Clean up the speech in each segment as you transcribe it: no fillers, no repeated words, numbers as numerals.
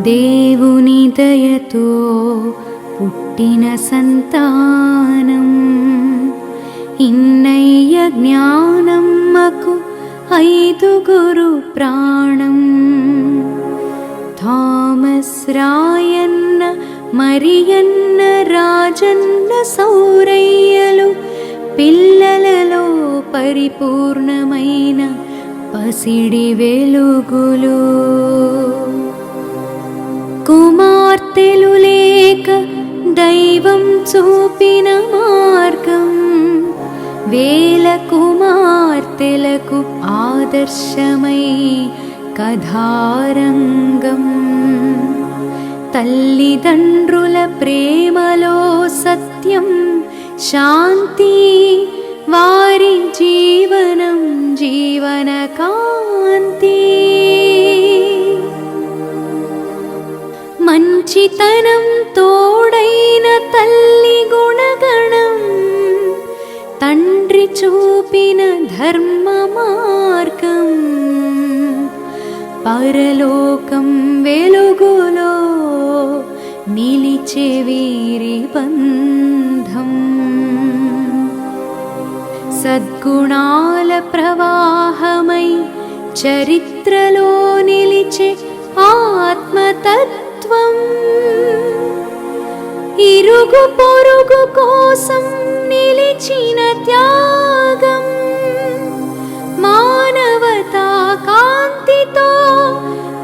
దేవుని దయతో పుట్టిన సంతానం ఇన్నయ్య జ్ఞానమ్మకు ఐదుగురు ప్రాణం. థామస్ రాయన్న, మరియన్న, రాజన్న, సౌరయ్యలు పిల్లలలో పరిపూర్ణమైన పసిడి వెలుగులు. కుమార్తెలు లేక దైవం చూపిన మార్గం, వేల కుమార్తెలకు ఆదర్శమై కథారంగం. తల్లిదండ్రుల ప్రేమలో సత్యం, శాంతి, వారి జీవనం జీవన కాంతి. మంచితనం తోడైన తల్లి గుణగణం, తండ్రి చూపిన ధర్మ మార్గం. పరలోకం వెలుగులో నిలిచే వీరి బంధం. సద్గుణాల ప్రవాహమై చరిత్రలో నిలిచే ఆత్మతత్వం. ఇరుగు పొరుగు కోసం నిలిచిన త్యాగం, మానవతా కాంతితో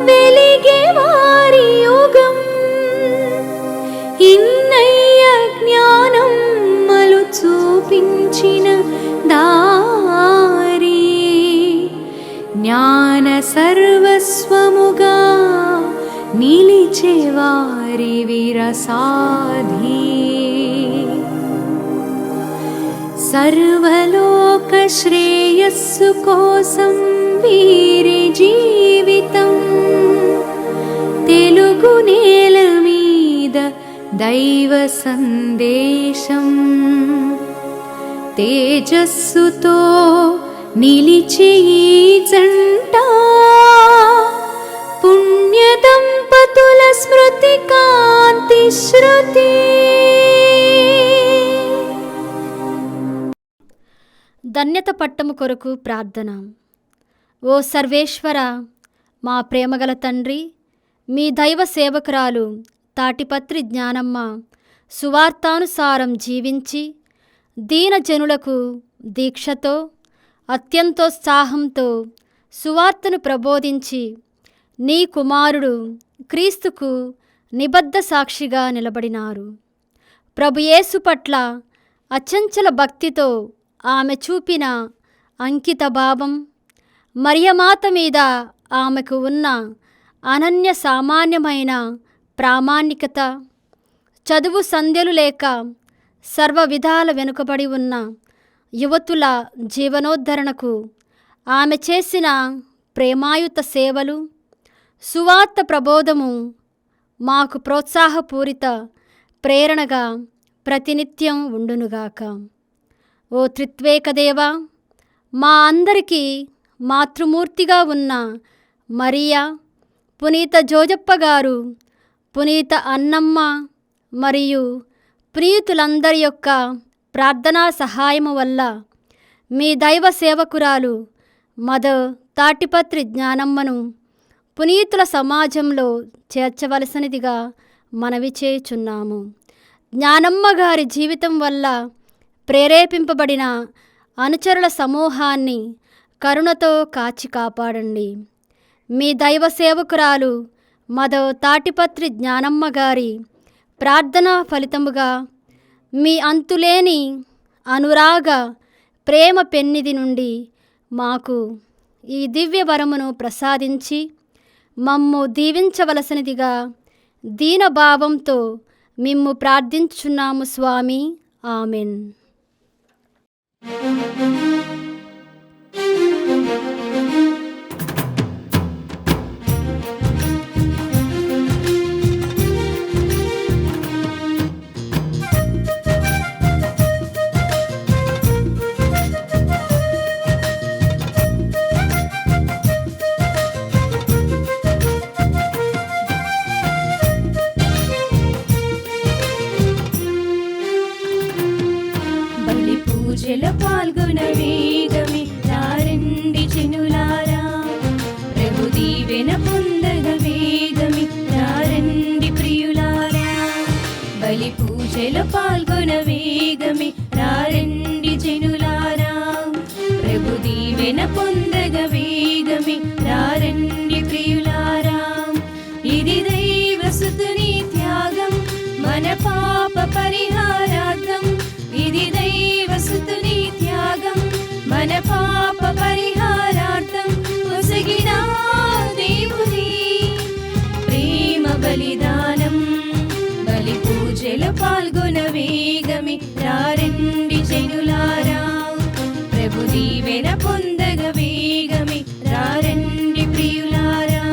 వెలిగే వారి యుగం. ఇన్నయ్య జ్ఞానమ్మలు చూపించిన దారి, జ్ఞాన సర్వస్వముగా నిలిచే వారి విరసాధి. సర్వలోక శ్రేయస్సు కోసం వీరి జీవితం. తెలుగు నేల మీద దైవ సందేశం, తేజస్సుతో నిలిచే ఈ జంట. పుణ్య దంపతుల స్మృతి కాంతి శృతి. ధన్యత పట్టము కొరకు ప్రార్థన. ఓ సర్వేశ్వర, మా ప్రేమగల తండ్రి, మీ దైవ సేవకురాలు తాటిపత్రి జ్ఞానమ్మ సువార్తానుసారం జీవించి దీనజనులకు దీక్షతో అత్యంతోత్సాహంతో సువార్తను ప్రబోధించి నీ కుమారుడు క్రీస్తుకు నిబద్ధ సాక్షిగా నిలబడినారు. ప్రభు యేసు పట్ల అచంచల భక్తితో ఆమె చూపిన అంకిత భావం, మరియమాత మీద ఆమెకు ఉన్న అనన్య సామాన్యమైన ప్రామాణికత, చదువు సంధ్యలు లేక సర్వ విధాల వెనుకబడి ఉన్న యువతుల జీవనోద్ధరణకు ఆమె చేసిన ప్రేమాయుత సేవలు, సువార్త ప్రబోధము మాకు ప్రోత్సాహపూరిత ప్రేరణగా ప్రతినిత్యం ఉండునుగాక. ఓ త్రిత్వేకదేవా, మా అందరికీ మాతృమూర్తిగా ఉన్న మరియా, పునీత జోజప్ప గారు, పునీత అన్నమ్మ మరియు ప్రియుతులందరి యొక్క ప్రార్థనా సహాయము వల్ల మీ దైవ సేవకురాలు మదర్ తాటిపత్రి జ్ఞానమ్మను పునీతుల సమాజంలో చేర్చవలసినదిగా మనవి చేయుచున్నాము. జ్ఞానమ్మ గారి జీవితం వల్ల ప్రేరేపింపబడిన అనుచరుల సమూహాన్ని కరుణతో కాచి కాపాడండి. మీ దైవ సేవకురాలు మదర్ తాటిపత్రి జ్ఞానమ్మ గారి ప్రార్థనా ఫలితముగా మీ అంతులేని అనురాగ ప్రేమ పెన్నిధి నుండి మాకు ఈ దివ్య వరమును ప్రసాదించి మమ్ము దీవించవలసినదిగా దీనభావంతో మిమ్ము ప్రార్థించుచున్నాము స్వామి. ఆమెన్. పాల్గొన వేగమే రండి జనులారా. ప్రభు దీవెన పొందగ వేగమే రండి ప్రియులారా. బలి పూజలో పాల్గొన వేగమే రండి జనులారా. ప్రభు దీవెన పొందగ వేగమే రండి ప్రియులారా. ఇది దైవసుతుని త్యాగం మన పాప పరిహారార్థం. ఇది దైవసుతుని త్యాగం మన పాప పరిహారార్థం. ఒసగిన దేవుని ప్రేమ బలిదానం. బలి పూజలో పాల్గొన వేగమి రండి జనులారా. ప్రభు దీవెన పొందగ వేగమి రండి ప్రియులారా.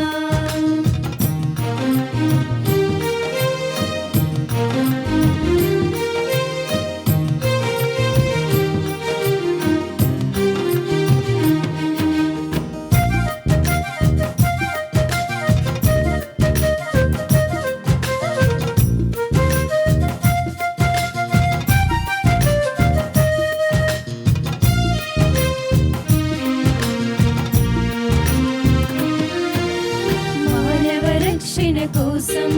కోసం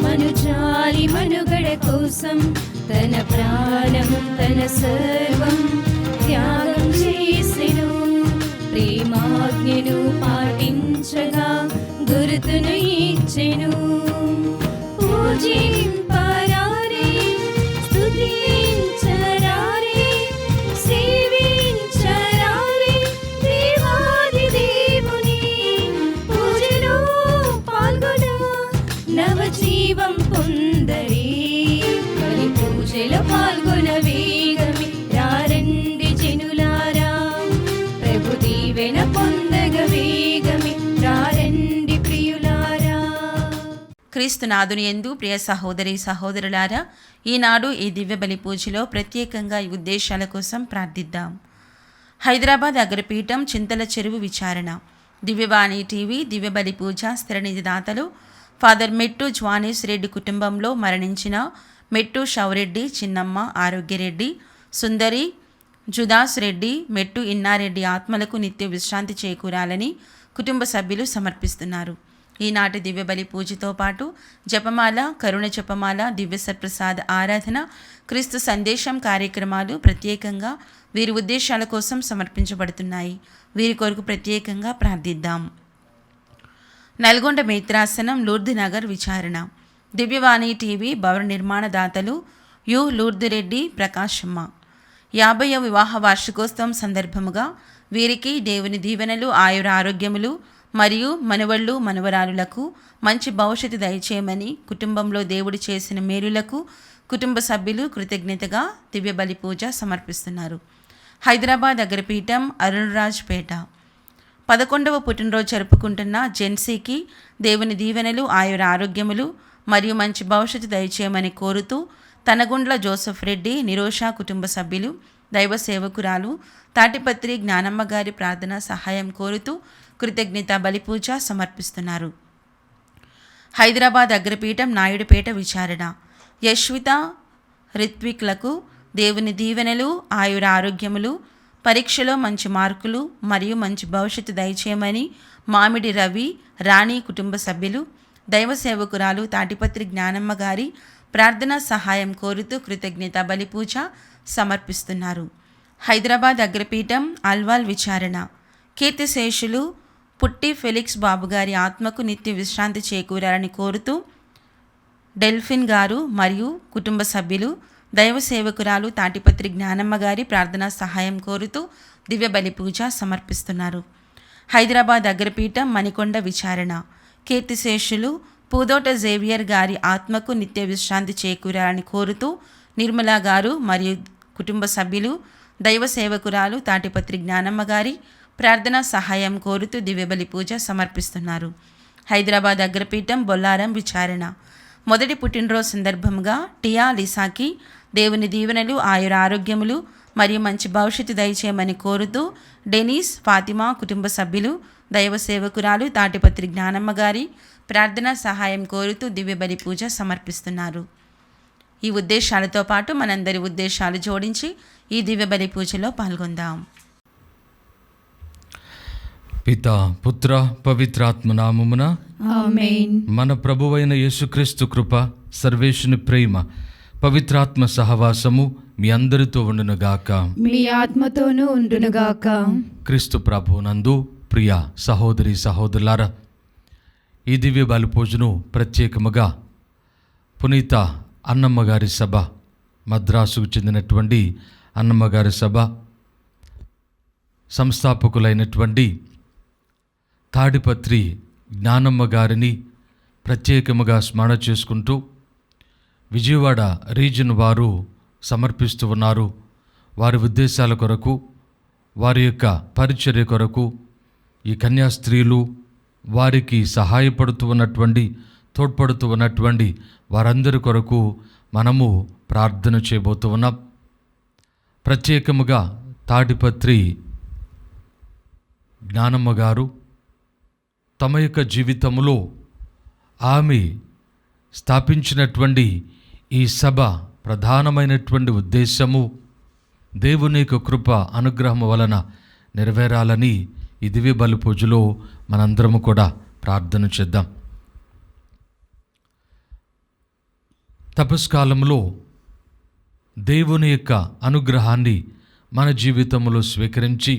మనుజాలి మనుగడ కోసం తన ప్రాణం తన సర్వం త్యాగం చేసెను. ప్రేమాజ్ఞను పాటించగా గురుతును ఇచ్చెను. పూజింపరారే స్తుతించరారే సేవించరారే దేవాది దేవుని. పూజలో పాల్గొన నవజీవం పొందరే. బలి పూజలో పాల్గొన వేగమి రండి జనులారా. ప్రభు దీవెన పొందగ వేగమి రండి ప్రియులారా. క్రీస్తునాథుని యందు ప్రియ సహోదరి సహోదరులారా, ఈనాడు ఈ దివ్య బలి పూజలో ప్రత్యేకంగా ఈ ఉద్దేశాల కోసం ప్రార్థిద్దాం. హైదరాబాద్ అగ్రపీఠం చింతల చెరువు విచారణ. దివ్యవాణి టీవీ దివ్య బలి పూజ స్థిరనిధి దాతలు ఫాదర్ మెట్టు జ్వానేశ్ రెడ్డి కుటుంబంలో మరణించిన మెట్టు షౌరెడ్డి, చిన్నమ్మ, ఆరోగ్యరెడ్డి, సుందరి, జుదాస్ రెడ్డి, మెట్టు ఇన్నారెడ్డి ఆత్మలకు నిత్య విశ్రాంతి చేకూరాలని కుటుంబ సభ్యులు సమర్పిస్తున్నారు. ఈనాటి దివ్య బలి పూజతో పాటు జపమాల, కరుణ జపమాల, దివ్య సత్ప్రసాద ఆరాధన, క్రీస్తు సందేశం కార్యక్రమాలు ప్రత్యేకంగా వీరి ఉద్దేశాల కోసం సమర్పించబడుతున్నాయి. వీరి కొరకు ప్రత్యేకంగా ప్రార్థిద్దాం. నల్గొండ మేత్రాసనం లూర్ది నగర్ విచారణ. దివ్యవాణి టీవీ భవన నిర్మాణ దాతలు యు లూర్ది రెడ్డి, ప్రకాశమ్మ. 50వ వివాహ వార్షికోత్సవం సందర్భముగా వీరికి దేవుని దీవెనలు, ఆయుర ఆరోగ్యములు మరియు మనవళ్ళు మనవరాలులకు మంచి భవిష్యత్తు దయచేయమని కుటుంబంలో దేవుడు చేసిన మేలులకు కుటుంబ సభ్యులు కృతజ్ఞతగా దివ్య బలి పూజ సమర్పిస్తున్నారు. హైదరాబాద్ అగ్రపీఠం అరుణరాజ్పేట. 11వ పుట్టినరోజు జరుపుకుంటున్న జెన్సీకి దేవుని దీవెనలు, ఆయుర ఆరోగ్యములు మరియు మంచి భవిష్యత్తు దయచేయమని కోరుతూ తనగుండ్ల జోసెఫ్ రెడ్డి, నిరోషా కుటుంబ సభ్యులు, దైవ సేవకురాలు తాటిపత్రి జ్ఞానమ్మ గారి ప్రార్థన సహాయం కోరుతూ కృతజ్ఞత బలిపూజ సమర్పిస్తున్నారు. హైదరాబాద్ అగ్రపీఠం నాయుడుపేట విచారణ. యశ్విత, రిత్విక్లకు దేవుని దీవెనలు, ఆయుర ఆరోగ్యములు, పరీక్షలో మంచి మార్కులు మరియు మంచి భవిష్యత్తు దయచేయమని మామిడి రవి, రాణి కుటుంబ సభ్యులు, దైవ సేవకురాలు తాటిపత్రి జ్ఞానమ్మ గారి ప్రార్థనా సహాయం కోరుతూ కృతజ్ఞత బలిపూజ సమర్పిస్తున్నారు. హైదరాబాద్ అగ్రపీఠం అల్వాల్ విచారణ. కీర్తిశేషులు పుట్టి ఫెలిక్స్ బాబు గారి ఆత్మకు నిత్య విశ్రాంతి చేకూరాలని కోరుతూ డెల్ఫిన్ గారు మరియు కుటుంబ సభ్యులు, దైవ సేవకురాలు తాటిపత్రి జ్ఞానమ్మ గారి ప్రార్థనా సహాయం కోరుతూ దివ్య బలి పూజ సమర్పిస్తున్నారు. హైదరాబాద్ అగ్రపీఠం మణికొండ విచారణ. కీర్తిశేషులు పూదోట జేవియర్ గారి ఆత్మకు నిత్య విశ్రాంతి చేకూరాలని కోరుతూ నిర్మలా గారు మరియు కుటుంబ సభ్యులు, దైవ సేవకురాలు తాటిపత్రి జ్ఞానమ్మ గారి ప్రార్థనా సహాయం కోరుతూ దివ్యబలి పూజ సమర్పిస్తున్నారు. హైదరాబాద్ అగ్రపీఠం బొల్లారం విచారణ. మొదటి పుట్టినరోజు సందర్భంగా టియా లిసాకి దేవుని దీవెనలు, ఆయుర ఆరోగ్యములు మరియు మంచి భవిష్యత్తు దయచేయమని కోరుతూ డెనీస్, ఫాతిమా కుటుంబ సభ్యులు, దైవ సేవకురాలు తాటిపత్రి జ్ఞానమ్మ గారి ప్రార్థనా సహాయం కోరుతూ దివ్యబలి పూజ సమర్పిస్తున్నారు. ఈ ఉద్దేశాలతో పాటు మనందరి ఉద్దేశాలు జోడించి ఈ దివ్య బలి పూజలో పాల్గొందాం. పితా, పుత్ర, పవిత్రాత్మ నామమున ఆమేన్. మన ప్రభువైన యేసుక్రీస్తు కృప, సర్వేశుని ప్రేమ, పవిత్రాత్మ సహవాసము మీ అందరితో ఉండునుగాక. మీ ఆత్మతోనూ ఉండునుగాక. క్రీస్తు ప్రభునందు ప్రియ సహోదరి సహోదరులారా, ఈ దివ్య బలి పూజను ప్రత్యేకముగా పునీత అన్నమ్మగారి సభ, మద్రాసుకు చెందినటువంటి అన్నమ్మగారి సభ సంస్థాపకులైనటువంటి తాడిపత్రి జ్ఞానమ్మ గారిని ప్రత్యేకముగా స్మరణ చేసుకుంటూ విజయవాడ రీజన్ వారు సమర్పిస్తూ ఉన్నారు. వారి ఉద్దేశాల కొరకు, వారి యొక్క పరిచర్య కొరకు ఈ కన్యాస్త్రీలు, వారికి సహాయపడుతూ ఉన్నటువంటి, తోడ్పడుతూ ఉన్నటువంటి వారందరి కొరకు మనము ప్రార్థన చేయబోతూ ఉన్నాం. ప్రత్యేకముగా తాడిపత్రి జ్ఞానమ్మ గారు తమ యొక్క జీవితంలో ఆమె స్థాపించినటువంటి ఈ సభ ప్రధానమైనటువంటి ఉద్దేశము దేవుని యొక్క కృప అనుగ్రహం వలన నెరవేరాలని ఈ దివ్య బలి పూజలో మనందరము కూడా ప్రార్థన చేద్దాం. తపస్కాలంలో దేవుని యొక్క అనుగ్రహాన్ని మన జీవితంలో స్వీకరించి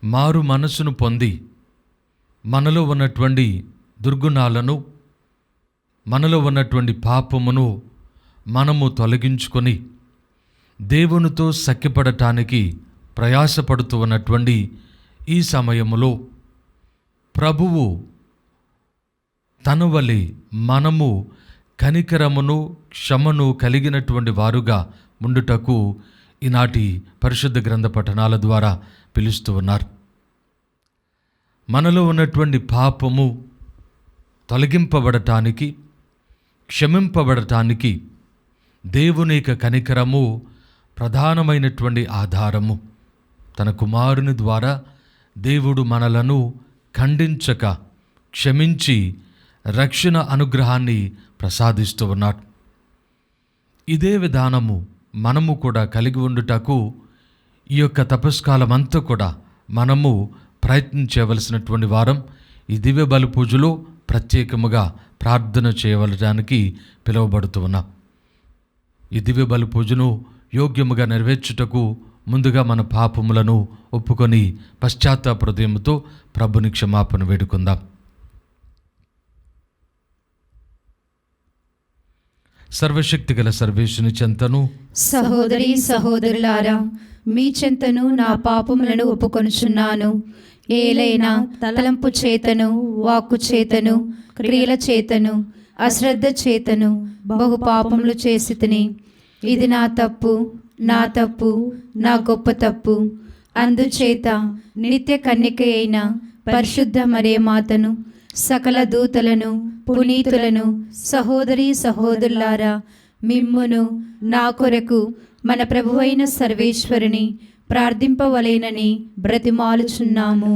మారు మనసును పొంది మనలో ఉన్నటువంటి దుర్గుణాలను, మనలో ఉన్నటువంటి పాపమును మనము తొలగించుకొని దేవునితో సఖ్యపడటానికి ప్రయాసపడుతూ ఉన్నటువంటి ఈ సమయములో ప్రభువు తన వలె మనము కనికరమును, క్షమను కలిగినటువంటి వారుగా ఉండుటకు ఈనాటి పరిశుద్ధ గ్రంథ పఠనాల ద్వారా పిలుస్తూ ఉన్నారు. మనలో ఉన్నటువంటి పాపము తొలగింపబడటానికి, క్షమింపబడటానికి దేవుని యొక్క కనికరము ప్రధానమైనటువంటి ఆధారము. తన కుమారుని ద్వారా దేవుడు మనలను ఖండించక క్షమించి రక్షణ అనుగ్రహాన్ని ప్రసాదిస్తూ ఉన్నాడు. ఇదే విధానము మనము కూడా కలిగి ఉండుటకు ఈ యొక్క తపస్కాలం అంతా కూడా మనము ప్రయత్నం చేయవలసినటువంటి వారం. ఈ దివ్య బలి పూజలో ప్రత్యేకముగా ప్రార్థన చేయవలడానికి పిలువబడుతూ ఉన్నాం. ఈ దివ్య బలి పూజను యోగ్యముగా నెరవేర్చుటకు ముందుగా మన పాపములను ఒప్పుకొని పశ్చాత్తాప హృదయముతో ప్రభుని క్షమాపణ వేడుకుందాం. సర్వశక్తి గల సర్వేశ్వరుని చెంతను, సహోదరి సహోదరులారా, మీ చెంతను నా పాపములను ఒప్పుకొనుచున్నాను. ఏలైనా తలంపు చేతను, వాక్కు చేతను, క్రియల చేతను, అశ్రద్ధ చేతను బహు పాపములు చేసి తిని. ఇది నా తప్పు, నా గొప్ప తప్పు. అందుచేత నిత్య కన్యక అయిన పరిశుద్ధ మరియ మాతను, సకల దూతలను, పునీతులను, సహోదరి సహోదరులారా, మిమ్మును నా కొరకు మన ప్రభువైన సర్వేశ్వరుని ప్రార్థింపవలేనని బ్రతిమాలుచున్నాము.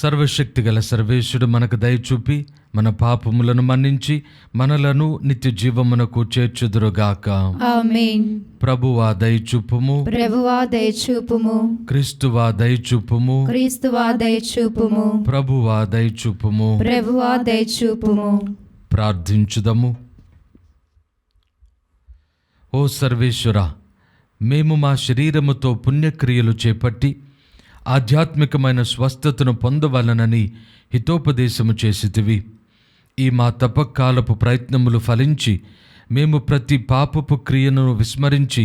సర్వశక్తి గల సర్వేశ్వరుడు మనకు దయ చూపి మన పాపములను మన్నించి మనలను నిత్య జీవమునకు చేర్చుదురుగాక. ఆమేన్. ప్రభువా దయచూపుము, ప్రభువా దయచూపుము, క్రీస్తువా దయచూపుము, క్రీస్తువా దయచూపుము, ప్రభువా దయచూపుము. ప్రభువా దయచూపుము. ప్రార్థించుదము. ఓ సర్వేశ్వర, మేము మా శరీరముతో పుణ్యక్రియలు చేపట్టి ఆధ్యాత్మికమైన స్వస్థతను పొందవలనని హితోపదేశము చేసితివి. ఈ మా తపకాలపు ప్రయత్నములు ఫలించి మేము ప్రతి పాపపు క్రియను విస్మరించి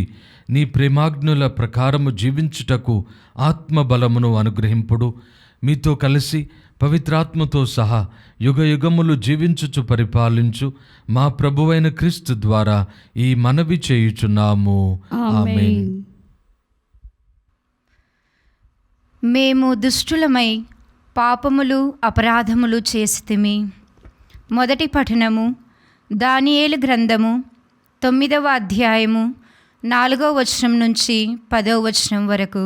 నీ ప్రేమాజ్ఞుల ప్రకారము జీవించుటకు ఆత్మబలమును అనుగ్రహింపుడు. మీతో కలిసి పవిత్రాత్మతో సహా యుగయుగములు జీవించుచు పరిపాలించు మా ప్రభువైన క్రీస్తు ద్వారా ఈ మనవి చేయుచున్నాము. ఆమేన్. మేము దుష్టులమై పాపములు అపరాధములు చేసితిమి. మొదటి పఠనము దానియేలు గ్రంథము 9వ అధ్యాయము 4వ వచనం నుంచి 10వ వచనం వరకు.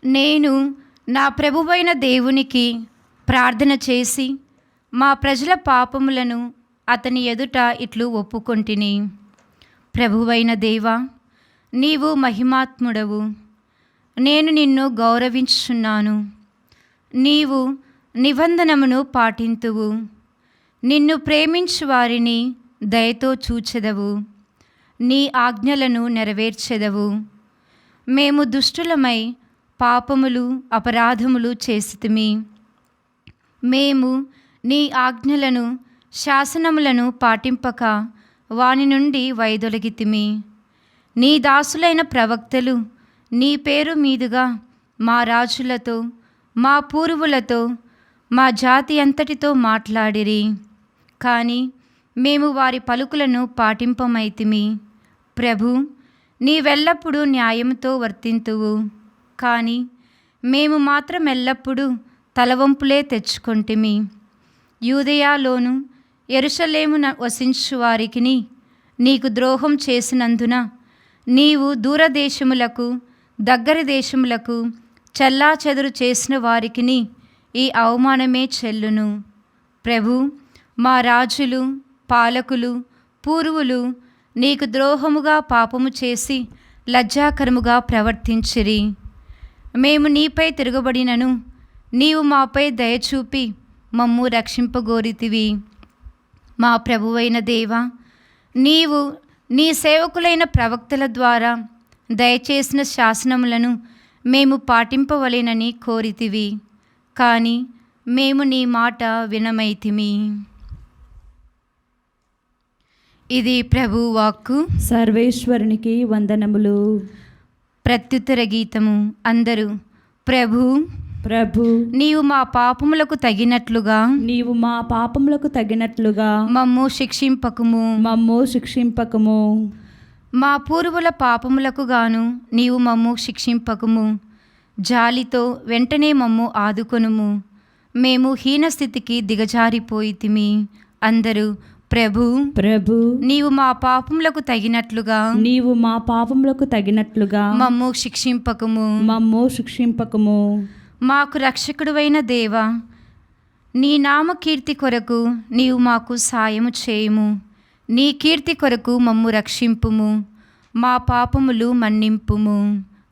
నేను నా ప్రభువైన దేవునికి ప్రార్థన చేసి మా ప్రజల పాపములను అతని ఎదుట ఇట్లు ఒప్పుకొంటిని. ప్రభువైన దేవా, నీవు మహిమాత్ముడవు, నేను నిన్ను గౌరవించుచున్నాను. నీవు నిబంధనమును పాటింతువు, నిన్ను ప్రేమించు వారిని దయతో చూచెదవు, నీ ఆజ్ఞలను నెరవేర్చెదవు. మేము దుష్టులమై పాపములు అపరాధములు చేసితిమి. మేము నీ ఆజ్ఞలను శాసనములను పాటింపక వాని నుండి వైదొలగితిమి. నీ దాసులైన ప్రవక్తలు నీ పేరు మీదుగా మా రాజులతో, మా పూర్వులతో, మా జాతి అంతటితో మాట్లాడిరి. కానీ మేము వారి పలుకులను పాటింపమైతిమి. ప్రభు, నీవెల్లప్పుడూ న్యాయంతో వర్తింతువు, కానీ మేము మాత్రం ఎల్లప్పుడూ తలవంపులే తెచ్చుకొంటిమి. యూదయలోను యెరూషలేమున వసించు వారికిని నీకు ద్రోహం చేసినందున నీవు దూరదేశములకు దగ్గరి దేశములకు చెల్లాచెదురు చేసిన వారికిని ఈ అవమానమే చెల్లును. ప్రభు, మా రాజులు, పాలకులు, పూర్వులు నీకు ద్రోహముగా పాపము చేసి లజ్జాకరముగా ప్రవర్తించిరి. మేము నీపై తిరగబడినను నీవు మాపై దయచూపి మమ్ము రక్షింపగోరితివి. మా ప్రభువైన దేవా, నీవు నీ సేవకులైన ప్రవక్తల ద్వారా దయచేసిన శాసనములను మేము పాటింపవలెనని కోరితివి. కానీ మేము నీ మాట వినమైతిమి. ఇది ప్రభు వాక్కు. సర్వేశ్వరునికి వందనములు. ప్రత్యుత్తర గీతము. అందరూ ప్రభు ప్రభు, నీవు మా పాపములకు తగినట్లుగా నీవు మా పాపములకు తగినట్లుగా మమ్ము శిక్షింపకుము. మమ్ము శిక్షింపకము. మా పూర్వుల పాపములకు గాను నీవు మమ్ము శిక్షింపకుము. జాలితో వెంటనే మమ్ము ఆదుకొనుము. మేము హీనస్థితికి దిగజారిపోయితిమి. అందరూ ప్రభు ప్రభు, నీవు మా పాపములకు తగినట్లుగా నీవు మా పాపములకు తగినట్లుగా మమ్ము శిక్షింపకము. మమ్ము శిక్షింపకము. మాకు రక్షకుడువైన దేవా, నీ నామ కీర్తి కొరకు నీవు మాకు సాయము చేయుము. నీ కీర్తి కొరకు మమ్ము రక్షింపుము. మా పాపములు మన్నింపుము.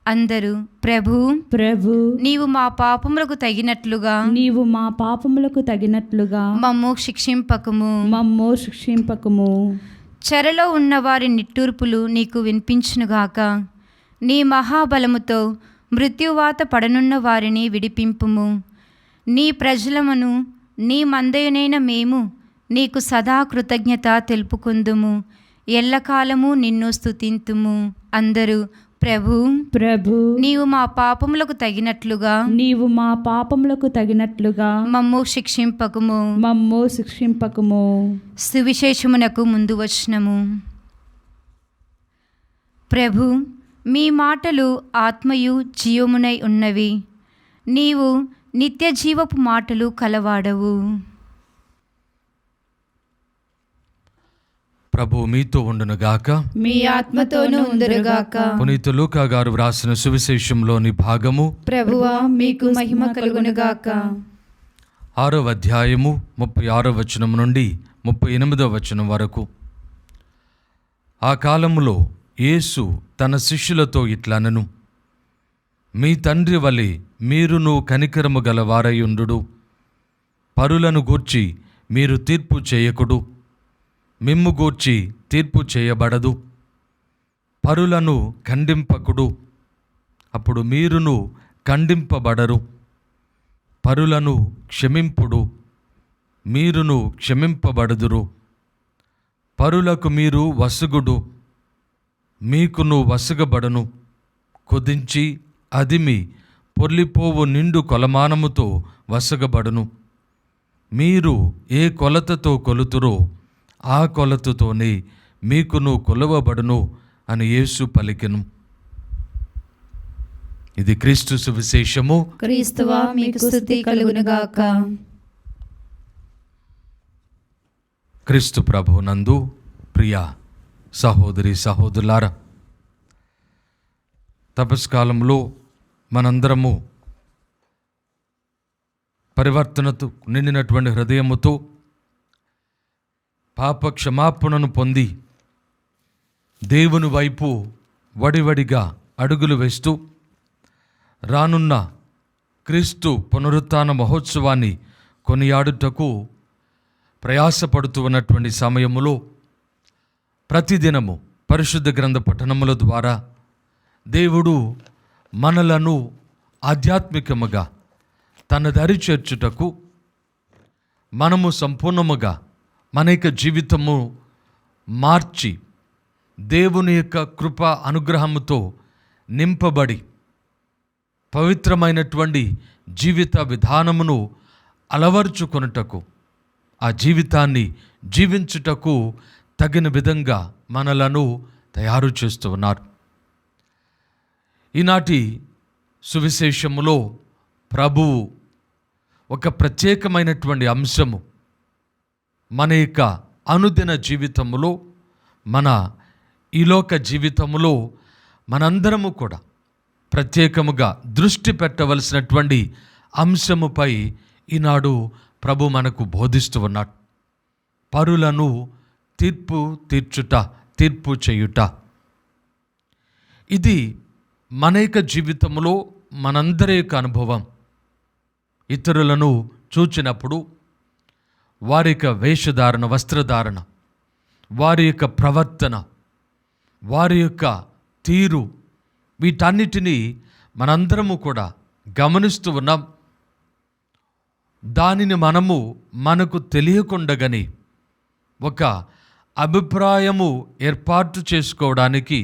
అందరూ ప్రభు ప్రభు, నీవు మా పాపములకు తగినట్లుగా నీవు మా పాపములకు తగినట్లుగా మమ్ము శిక్షింపకము. మమ్ము శిక్షింపకము. చెరలో ఉన్న వారి నిట్టూర్పులు నీకు వినిపించునుగాక. నీ మహాబలముతో మృత్యువాత పడనున్న వారిని విడిపింపుము. నీ ప్రజలమును నీ మందయునైన మేము నీకు సదా కృతజ్ఞత తెలుపుకుందుము. ఎల్లకాలము నిన్ను స్తుతింతుము. అందరూ ప్రభు ప్రభు, నీవు మా పాపములకు తగినట్లుగా నీవు మా పాపములకు తగినట్లుగా మమ్ము శిక్షింపకము. మమ్ము శిక్షింపకము. సువిశేషమునకు ముందు వచనము. ప్రభు, మీ మాటలు ఆత్మయు జీవమునై ఉన్నవి. నీవు నిత్య జీవపు మాటలు కలవాడవు. ప్రభు మీతో ఉండునుగాక. మీ ఆత్మతోనూ ఉందురుగాక. పునీత లూకా గారు వ్రాసిన సువిశేషంలోని భాగము. ప్రభువా, మీకు మహిమ కలుగునుగాక. 6వ అధ్యాయము 36వ వచనం నుండి 38వ వచనం వరకు. ఆ కాలములో యేసు తన శిష్యులతో ఇట్లనెను: మీ తండ్రి వలె మీరును కనికరము గలవారయుండుడు. పరులను గూర్చి మీరు తీర్పు చేయకుడు, మిమ్ము గూర్చి తీర్పు చేయబడదు. పరులను ఖండింపకుడు, అప్పుడు మీరును ఖండింపబడరు. పరులను క్షమింపుడు, మీరును క్షమింపబడుదురు. పరులకు మీరు వసుగుడు, మీకును వసుగబడను. కుదించి అదిమి పొర్లిపోవు నిండు కొలమానముతో వసగబడును. మీరు ఏ కొలతతో కొలుతురో ఆ కొలతతోనే మీకును కొలవబడును అని యేసు పలికెను. ఇది క్రీస్తు సువిశేషము. క్రీస్తువా, మీకు స్తుతి కలుగునుగాక. క్రీస్తు ప్రభునందు ప్రియ సహోదరి సహోదరులారా, తపస్కాలంలో మనందరము పరివర్తనతో నిండినటువంటి హృదయముతో పాప క్షమాపణను పొంది దేవుని వైపు వడివడిగా అడుగులు వేస్తూ రానున్న క్రీస్తు పునరుత్థాన మహోత్సవాన్ని కొనియాడుటకు ప్రయాసపడుతూ ఉన్నటువంటి సమయములో ప్రతిదినము పరిశుద్ధ గ్రంథ పఠనముల ద్వారా దేవుడు మనలను ఆధ్యాత్మికముగా తన దరి చేర్చుటకు మనము సంపూర్ణముగా మన యొక్క జీవితము మార్చి దేవుని యొక్క కృప అనుగ్రహముతో నింపబడి పవిత్రమైనటువంటి జీవిత విధానమును అలవర్చుకొనుటకు ఆ జీవితాన్ని జీవించుటకు తగిన విధంగా మనలను తయారు చేస్తూ ఉన్నారు. ఈనాటి సువిశేషములో ప్రభువు ఒక ప్రత్యేకమైనటువంటి అంశము మన యొక్క అనుదిన జీవితములో, మన ఈలోక జీవితములో మనందరము కూడా ప్రత్యేకముగా దృష్టి పెట్టవలసినటువంటి అంశముపై ఈనాడు ప్రభు మనకు బోధిస్తూ ఉన్నాడు. పరులను తీర్పు చేయుట. ఇది మన యొక్క జీవితంలో మనందరి యొక్క అనుభవం. ఇతరులను చూచినప్పుడు వారి యొక్క వేషధారణ, వస్త్రధారణ, వారి యొక్క ప్రవర్తన, వారి యొక్క తీరు, వీటన్నిటినీ మనందరము కూడా గమనిస్తూ ఉన్నాం. దానిని మనకు తెలియకుండగానే ఒక అభిప్రాయము ఏర్పాటు చేసుకోవడానికి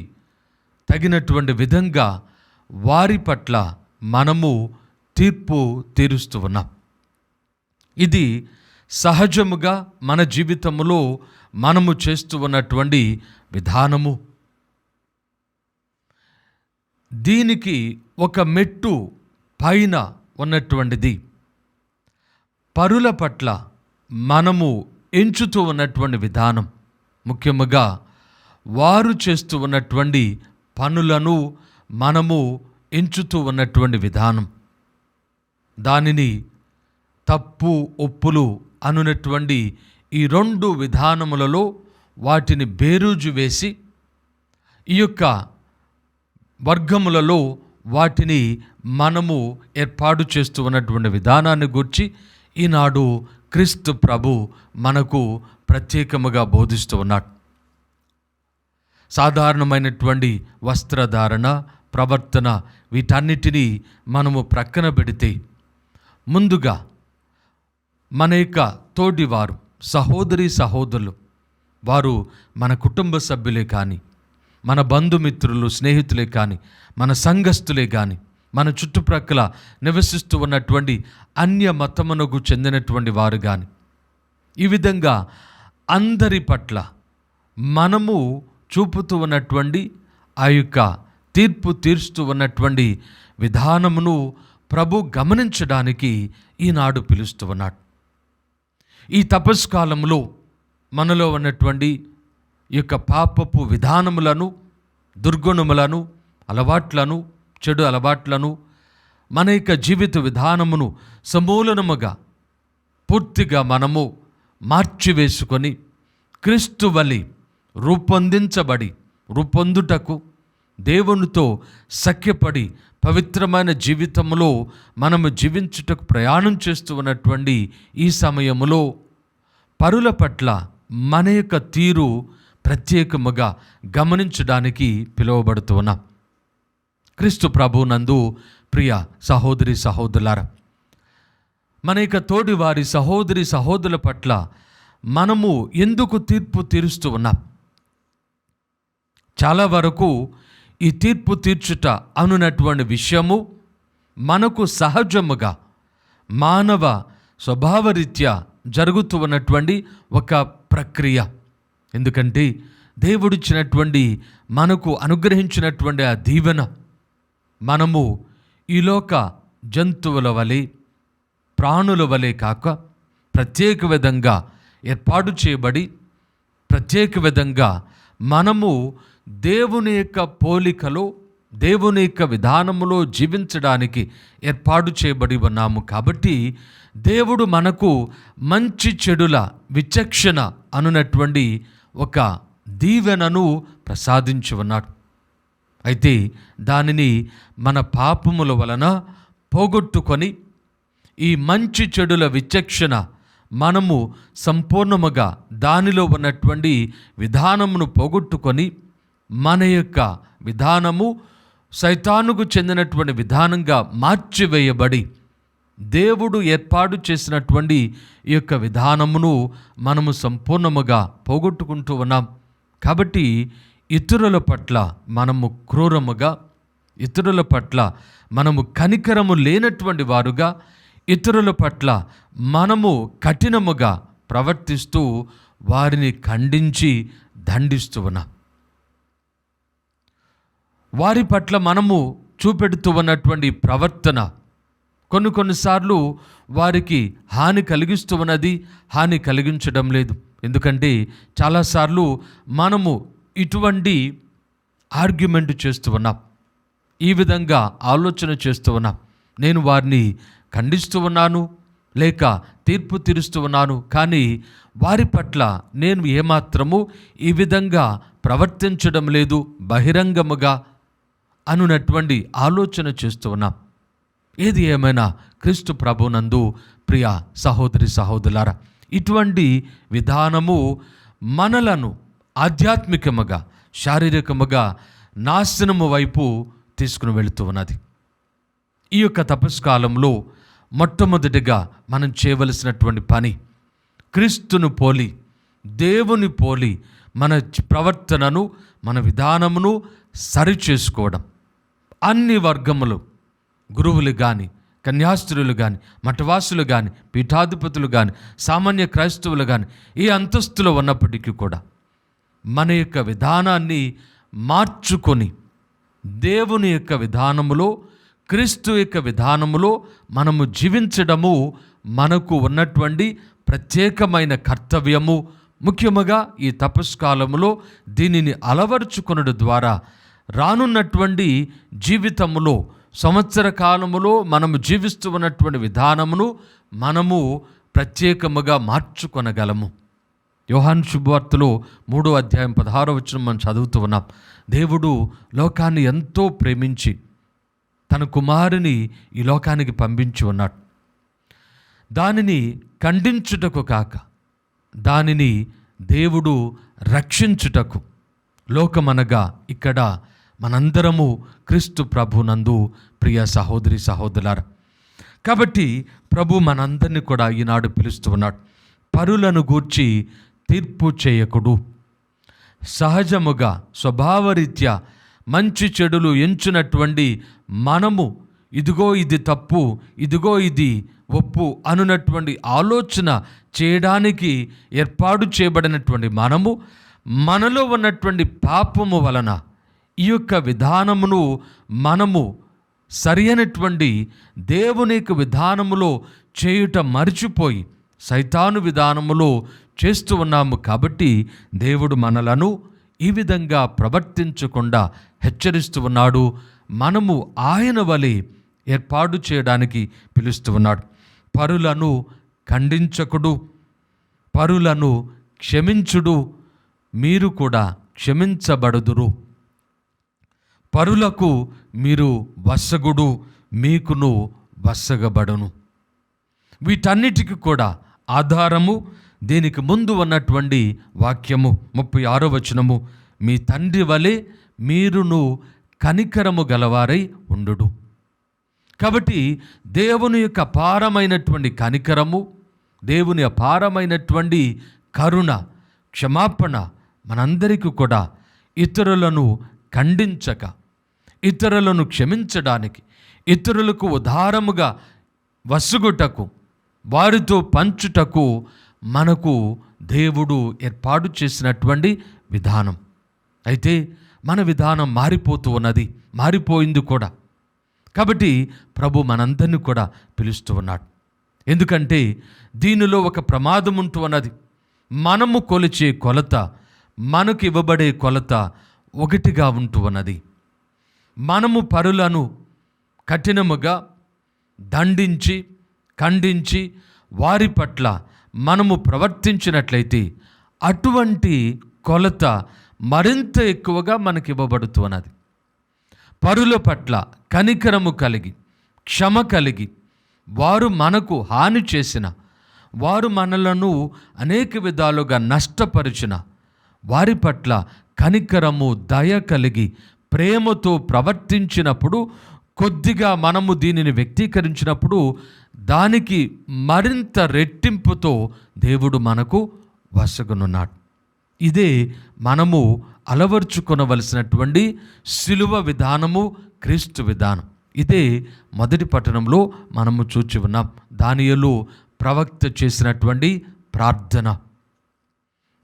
తగినటువంటి విధంగా వారి పట్ల మనము తీర్పు తీరుస్తూ ఉన్నాం. ఇది సహజముగా మన జీవితంలో మనము చేస్తూ ఉన్నటువంటి విధానము. దీనికి ఒక మెట్టు పైన ఉన్నటువంటిది పరుల పట్ల మనము ఎంచుతూ ఉన్నటువంటి విధానం. ముఖ్యముగా వారు చేస్తూ ఉన్నటువంటి పనులను మనము ఎంచుతూ ఉన్నటువంటి విధానం. దానిని తప్పు ఒప్పులు అనునటువంటి ఈ రెండు విధానములలో వాటిని బేరీజు వేసి ఈ యొక్క వర్గములలో వాటిని మనము ఏర్పాటు చేస్తూ ఉన్నటువంటి విధానాన్ని గురించి ఈనాడు క్రీస్తు ప్రభు మనకు ప్రత్యేకముగా బోధిస్తూ ఉన్నాడు. సాధారణమైనటువంటి వస్త్రధారణ, ప్రవర్తన, వీటన్నిటినీ మనము ప్రక్కన పెడితే ముందుగా మన యొక్క తోటివారు, సహోదరులు, వారు మన కుటుంబ సభ్యులే కానీ, మన బంధుమిత్రులు, స్నేహితులే కానీ, మన సంఘస్థులే కానీ, మన చుట్టుప్రక్కల నివసిస్తూ ఉన్నటువంటి అన్య మతమునకు చెందినటువంటి వారు కానీ, ఈ విధంగా అందరి పట్ల మనము చూపుతూ ఉన్నటువంటి ఆ యొక్క తీర్పు తీరుస్తూ ఉన్నటువంటి విధానమును ప్రభు గమనించడానికి ఈనాడు పిలుస్తూ ఉన్నాడు. ఈ తపస్కాలంలో మనలో ఉన్నటువంటి ఈ యొక్క పాపపు విధానములను, దుర్గుణములను, అలవాట్లను, చెడు అలవాట్లను, మన యొక్క జీవిత విధానమును సమూలనముగా పూర్తిగా మనము మార్చివేసుకొని క్రీస్తు వలె రూపొందుటకు దేవునితో సఖ్యపడి పవిత్రమైన జీవితంలో మనము జీవించుటకు ప్రయాణం చేస్తూ ఉన్నటువంటి ఈ సమయములో పరుల పట్ల మన యొక్క తీరు ప్రత్యేకముగా గమనించడానికి పిలువబడుతూ ఉన్నాం. క్రీస్తు ప్రభునందు ప్రియ సహోదరి సహోదరులారా, మన యొక్క తోటి వారి సహోదరుల పట్ల మనము ఎందుకు తీర్పు తీరుస్తూ ఉన్నాం? చాలా వరకు ఈ తీర్పు తీర్చుట అనునటువంటి విషయము మనకు సహజముగా మానవ స్వభావరీత్యా జరుగుతూ ఉన్నటువంటి ఒక ప్రక్రియ. ఎందుకంటే దేవుడిచ్చినటువంటి మనకు అనుగ్రహించినటువంటి ఆ దీవెన మనము ఈలోక జంతువుల వలె, ప్రాణుల వలె కాక ప్రత్యేక విధంగా ఏర్పాటు చేయబడి ప్రత్యేక విధంగా మనము దేవుని యొక్క పోలికలో దేవుని యొక్క విధానములో జీవించడానికి ఏర్పాటు చేయబడి ఉన్నాము. కాబట్టి దేవుడు మనకు మంచి చెడుల విచక్షణ అనునటువంటి ఒక దీవెనను ప్రసాదించి ఉన్నాడు. అయితే దానిని మన పాపముల వలన పోగొట్టుకొని ఈ మంచి చెడుల విచక్షణ మనము సంపూర్ణముగా దానిలో ఉన్నటువంటి విధానమును పోగొట్టుకొని మన యొక్క విధానము సైతానుకు చెందినటువంటి విధానంగా మార్చివేయబడి దేవుడు ఏర్పాటు చేసినటువంటి ఈ యొక్క విధానమును మనము సంపూర్ణముగా పోగొట్టుకుంటూ ఉన్నాం. కాబట్టి ఇతరుల పట్ల మనము క్రూరముగా, ఇతరుల పట్ల మనము కనికరము లేనటువంటి వారుగా, ఇతరుల పట్ల మనము కఠినముగా ప్రవర్తిస్తూ వారిని ఖండించి దండిస్తూ ఉన్నాం. వారి పట్ల మనము చూపెడుతూ ఉన్నటువంటి ప్రవర్తన కొన్నిసార్లు వారికి హాని కలిగిస్తూ ఉన్నది, హాని కలిగించడం లేదు. ఎందుకంటే చాలాసార్లు మనము ఇటువంటి ఆర్గ్యుమెంట్ చేస్తూ ఉన్నాం, ఈ విధంగా ఆలోచన చేస్తూ ఉన్నాం. నేను వారిని ఖండిస్తూ ఉన్నాను, లేక తీర్పు తీరుస్తూ ఉన్నాను, కానీ వారి పట్ల నేను ఏమాత్రము ఈ విధంగా ప్రవర్తించడం లేదు బహిరంగముగా అనునటువంటి ఆలోచన చేస్తూ ఉన్నాం. ఏది ఏమైనా క్రీస్తు ప్రభునందు ప్రియ సహోదరి సహోదరులారా, ఇటువంటి విధానము మనలను ఆధ్యాత్మికముగా, శారీరకముగా నాశనము వైపు తీసుకుని వెళుతూ ఉన్నది. ఈ యొక్క తపస్కాలంలో మొట్టమొదటిగా మనం చేయవలసినటువంటి పని క్రీస్తును పోలి, దేవుని పోలి మన ప్రవర్తనను, మన విధానమును సరిచేసుకోవడం. అన్ని వర్గములు, గురువులు కానీ, కన్యాస్త్రులు కానీ, మఠవాసులు కానీ, పీఠాధిపతులు కానీ, సామాన్య క్రైస్తవులు కానీ, ఏ అంతస్తులో ఉన్నప్పటికీ కూడా మన యొక్క విధానాన్ని మార్చుకొని దేవుని యొక్క విధానములో, క్రీస్తు యొక్క విధానములో మనము జీవించడము మనకు ఉన్నటువంటి ప్రత్యేకమైన కర్తవ్యము. ముఖ్యముగా ఈ తపస్కాలములో దీనిని అలవరుచుకొనడం ద్వారా రానున్నటువంటి జీవితములో, సంవత్సర కాలములో మనము జీవిస్తూ ఉన్నటువంటి విధానమును మనము ప్రత్యేకముగా మార్చుకొనగలము. యోహాను శుభవార్తలో 3వ అధ్యాయం 16వ వచనం మనం చదువుతూ ఉన్నాం. దేవుడు లోకాన్ని ఎంతో ప్రేమించి తన కుమారుని ఈ లోకానికి పంపించి ఉన్నాడు. దానిని ఖండించుటకు కాక, దానిని దేవుడు రక్షించుటకు. లోకమనగా ఇక్కడ మనందరము క్రీస్తు ప్రభునందు ప్రియ సహోదరి సహోదరులారా. కాబట్టి ప్రభు మనందరినీ కూడా ఈనాడు పిలుస్తూ ఉన్నాడు. పరులను గూర్చి తీర్పు చేయకుడు. సహజముగా స్వభావరీత్యా మంచి చెడులు ఎంచునటువంటి మనము ఇదిగో ఇది తప్పు, ఇదిగో ఇది ఒప్పు అనున్నటువంటి ఆలోచన చేయడానికి ఏర్పాటు చేయబడినటువంటి మనము మనలో ఉన్నటువంటి పాపము వలన ఈ యొక్క విధానమును మనము సరైనటువంటి దేవుని యొక్క విధానములో చేయుట మర్చిపోయి సైతాను విధానములో చేస్తూ ఉన్నాము. కాబట్టి దేవుడు మనలను ఈ విధంగా ప్రవర్తించకుండా హెచ్చరిస్తూ ఉన్నాడు. మనము ఆయన వలె ఏర్పాటు చేయడానికి పిలుస్తూ ఉన్నాడు. పరులను ఖండించకుడు, పరులను క్షమించుడు, మీరు కూడా క్షమించబడుదురు. పరులకు మీరు వసగుడు, మీకును వసగబడును. వీటన్నిటికీ కూడా ఆధారము దీనికి ముందు ఉన్నటువంటి వాక్యము 36వ వచనము, మీ తండ్రి వలె మీరును కనికరము గలవారై ఉండుడు. కాబట్టి దేవుని యొక్క అపారమైనటువంటి కనికరము, దేవుని అపారమైనటువంటి కరుణ, క్షమాపణ మనందరికీ కూడా ఇతరులను ఖండించక, ఇతరులను క్షమించడానికి, ఇతరులకు ఉదారముగా వసుగుటకు, వారితో పంచుటకు మనకు దేవుడు ఏర్పాటు చేసినటువంటి విధానం. అయితే మన విధానం మారిపోతూ ఉన్నది, మారిపోయింది కూడా. కాబట్టి ప్రభు మనందరినీ కూడా పిలుస్తూ ఉన్నాడు. ఎందుకంటే దీనిలో ఒక ప్రమాదం ఉంటూ ఉన్నది. మనము కొలిచే కొలత, మనకు ఇవ్వబడే కొలత ఒకటిగా ఉంటూ ఉన్నది. మనము పరులను కఠినముగా దండించి ఖండించి వారి పట్ల మనము ప్రవర్తించినట్లయితే అటువంటి కొలత మరింత ఎక్కువగా మనకి ఇవ్వబడుతున్నది. పరుల పట్ల కనికరము కలిగి క్షమ కలిగి వారు మనకు హాని చేసిన, వారు మనలను అనేక విధాలుగా నష్టపరిచిన వారి పట్ల కనికరము దయ కలిగి ప్రేమతో ప్రవర్తించినప్పుడు, కొద్దిగా మనము దీనిని వ్యక్తీకరించినప్పుడు దానికి మరింత రెట్టింపుతో దేవుడు మనకు వసగనున్నాడు. ఇదే మనము అలవర్చుకొనవలసినటువంటి శిలువ విధానము, క్రీస్తు విధానం. ఇదే మొదటి పట్టణంలో మనము చూచి ఉన్నాం. దానియేలు ప్రవక్త చేసినటువంటి ప్రార్థన,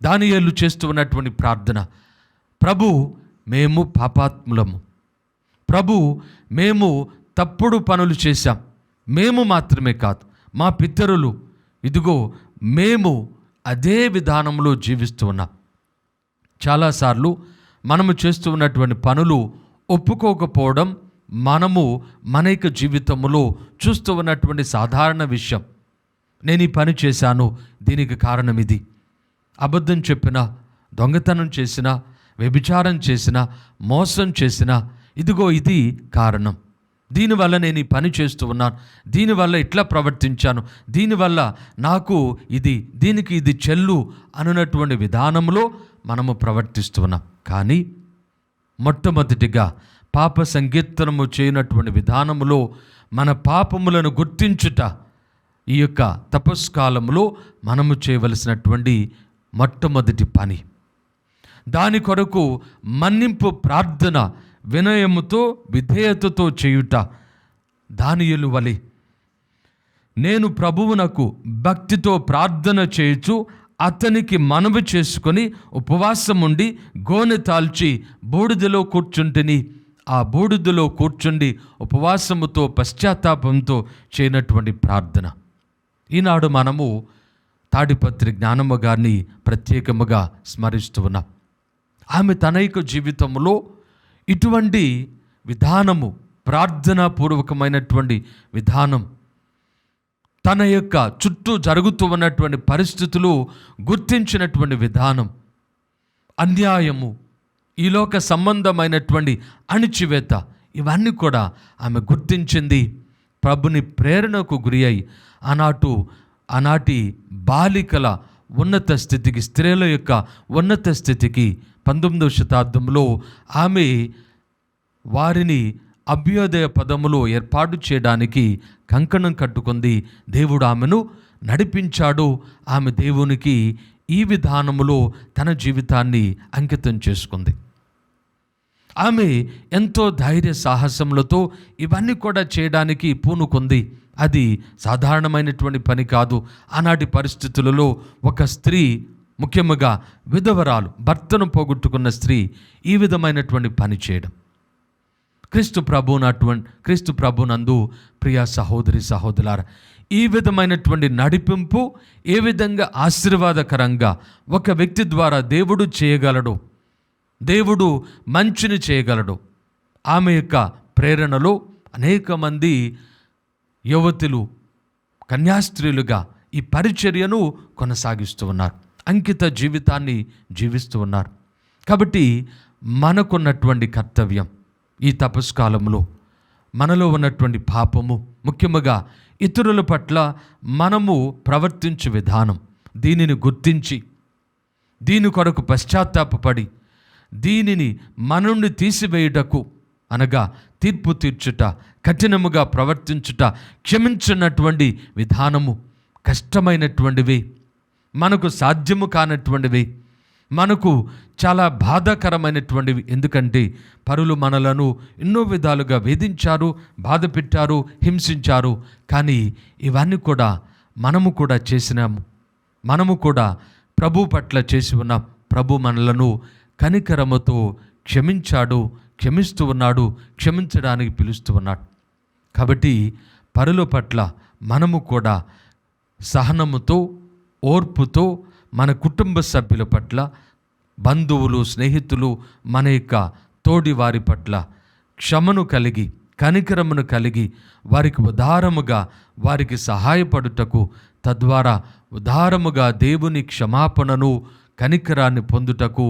దానియేలు చేస్తూ ఉన్నటువంటి ప్రార్థన, ప్రభు మేము పాపాత్ములము, ప్రభు మేము తప్పుడు పనులు చేశాం, మేము మాత్రమే కాదు మా పితరులు, ఇదిగో మేము అదే విధానంలో జీవిస్తూ ఉన్నాం. చాలాసార్లు మనము చేస్తూ ఉన్నటువంటి పనులు ఒప్పుకోకపోవడం మనము మన యొక్క జీవితంలో చూస్తూ ఉన్నటువంటి సాధారణ విషయం. నేను ఈ పని చేశాను, దీనికి కారణం ఇది. అబద్ధం చెప్పినా, దొంగతనం చేసినా, వ్యభిచారం చేసినా, మోసం చేసినా, ఇదిగో ఇది కారణం. దీనివల్ల నేను ఈ పని చేస్తూ ఉన్నాను, దీనివల్ల ఇట్లా ప్రవర్తించాను, దీనివల్ల నాకు ఇది, దీనికి ఇది చెల్లు అనున్నటువంటి విధానంలో మనము ప్రవర్తిస్తూ ఉన్నాం. కానీ మొట్టమొదటిగా పాప సంకీర్తనము చేయనటువంటి విధానములో మన పాపములను గుర్తించుట ఈ యొక్క తపస్కాలంలో మనము చేయవలసినటువంటి మొట్టమొదటి పని. దాని కొరకు మన్నింపు ప్రార్థన వినయముతో విధేయతతో చేయుట. దానియేలు వలె నేను ప్రభువునకు భక్తితో ప్రార్థన చేయుచు అతనికి మనవి చేసుకొని ఉపవాసం ఉండి గోనె తాల్చి బూడిదలో కూర్చుంటిని. ఆ బూడిదలో కూర్చుండి ఉపవాసముతో పశ్చాత్తాపంతో చేయనటువంటి ప్రార్థన. ఈనాడు మనము తాడిపత్రి జ్ఞానమ్మ గారిని ప్రత్యేకముగా స్మరిస్తూ ఉన్నాం. ఆమె తన యొక్క జీవితంలో ఇటువంటి విధానము, ప్రార్థనాపూర్వకమైనటువంటి విధానం, తన యొక్క చుట్టూ జరుగుతూ ఉన్నటువంటి పరిస్థితులు గుర్తించినటువంటి విధానం, అన్యాయము, ఈ లోక సంబంధమైనటువంటి అణిచివేత, ఇవన్నీ కూడా ఆమె గుర్తించింది. ప్రభుని ప్రేరణకు గురి అయి ఆనాటి బాలికల ఉన్నత స్థితికి, స్త్రీల యొక్క ఉన్నత స్థితికి 19వ శతాబ్దంలో ఆమె వారిని అభ్యుదయ పదములో ఏర్పాటు చేయడానికి కంకణం కట్టుకుంది. దేవుడు ఆమెను నడిపించాడు. ఆమె దేవునికి ఈ విధానములో తన జీవితాన్ని అంకితం చేసుకుంది. ఆమె ఎంతో ధైర్య సాహసములతో ఇవన్నీ కూడా చేయడానికి పూనుకుంది. అది సాధారణమైనటువంటి పని కాదు. ఆనాటి పరిస్థితులలో ఒక స్త్రీ, ముఖ్యముగా విధవరాలు, భర్తను పోగొట్టుకున్న స్త్రీ ఈ విధమైనటువంటి పని చేయడం, క్రీస్తు ప్రభునందు ప్రియ సహోదరి సహోదరులారా, ఈ విధమైనటువంటి నడిపింపు ఏ విధంగా ఆశీర్వాదకరంగా ఒక వ్యక్తి ద్వారా దేవుడు చేయగలడు, దేవుడు మంచిని చేయగలడు. ఆమె యొక్క ప్రేరణలో అనేక మంది యువతులు, కన్యాస్త్రీలుగా ఈ పరిచర్యను కొనసాగిస్తూ ఉన్నారు, అంకిత జీవితాన్ని జీవిస్తూ ఉన్నారు. కాబట్టి మనకున్నటువంటి కర్తవ్యం ఈ తపస్కాలంలో మనలో ఉన్నటువంటి పాపము, ముఖ్యముగా ఇతరుల పట్ల మనము ప్రవర్తించే విధానం, దీనిని గుర్తించి దీని కొరకు పశ్చాత్తాపపడి దీనిని మన నుండి తీసివేయుటకు, అనగా తీర్పు తీర్చుట, కఠినముగా ప్రవర్తించుట, క్షమించినటువంటి విధానము కష్టమైనటువంటివి, మనకు సాధ్యము కానటువంటివి, మనకు చాలా బాధాకరమైనటువంటివి. ఎందుకంటే పరులు మనలను ఎన్నో విధాలుగా వేధించారు, బాధ పెట్టారు, హింసించారు. కానీ ఇవన్నీ కూడా మనము కూడా చేసినాము. మనము కూడా ప్రభు పట్ల చేసి ఉన్నాం. ప్రభు మనలను కనికరముతో క్షమించాడు, క్షమిస్తూ ఉన్నాడు, క్షమించడానికి పిలుస్తూ ఉన్నాడు. కాబట్టి పరుల పట్ల మనము కూడా సహనముతో, ఓర్పుతో, మన కుటుంబ సభ్యుల పట్ల, బంధువులు, స్నేహితులు, మన యొక్క తోడి వారి పట్ల క్షమను కలిగి కనికరమును కలిగి వారికి ఉదారముగా వారికి సహాయపడుటకు, తద్వారా ఉదారముగా దేవుని క్షమాపణను కనికరాన్ని పొందుటకు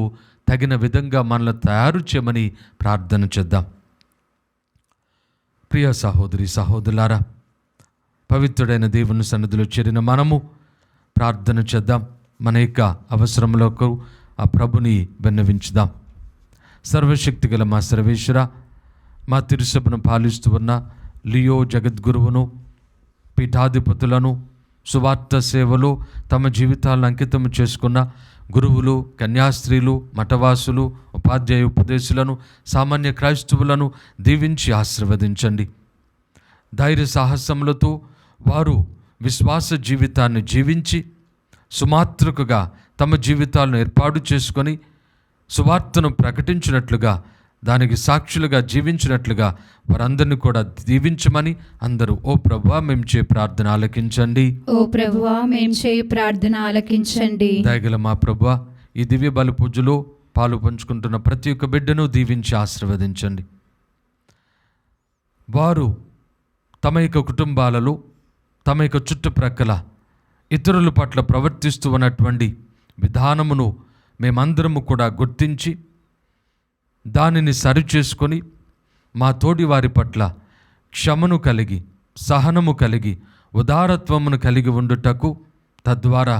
తగిన విధంగా మనల్ని తయారు చేయమని ప్రార్థన చేద్దాం. ప్రియ సహోదరి సహోదరులారా, పవిత్రుడైన దేవుని సన్నిధిలో చేరిన మనము ప్రార్థన చేద్దాం. మన యొక్క అవసరములకు ఆ ప్రభుని విన్నవించుదాం. సర్వశక్తిగల మా సర్వేశ్వర, మా తిరుసభను పాలిస్తూ ఉన్న లియో జగద్గురువును, పీఠాధిపతులను, సువార్త సేవలో తమ జీవితాలను అంకితం చేసుకున్న గురువులు, కన్యాస్త్రీలు, మఠవాసులు, ఉపాధ్యాయ ఉపదేశులను, సామాన్య క్రైస్తవులను దీవించి ఆశీర్వదించండి. ధైర్య సాహసములతో వారు విశ్వాస జీవితాన్ని జీవించి సుమాత్రకుగా తమ జీవితాలను ఏర్పాటు చేసుకొని సువార్తను ప్రకటించినట్లుగా, దానికి సాక్షులుగా జీవించినట్లుగా వారందరినీ కూడా దీవించమని అందరూ ఓ ప్రభువా మేము చే ప్రార్థన ఆలకించండి. ఓ ప్రభువా మేము చేయి ప్రార్థన ఆలకించండి. దయగల మా ప్రభువా, ఈ దివ్య బలి పూజలో పాలు పంచుకుంటున్న ప్రతి ఒక్క బిడ్డను దీవించి ఆశీర్వదించండి. వారు తమ యొక్క కుటుంబాలలో, తమ యొక్క చుట్టుప్రక్కల ఇతరుల పట్ల ప్రవర్తిస్తూ ఉన్నటువంటి విధానమును మేమందరము కూడా గుర్తించి దానిని సరిచేసుకొని మా తోటి వారి పట్ల క్షమను కలిగి, సహనము కలిగి, ఉదారత్వమును కలిగి ఉండుటకు, తద్వారా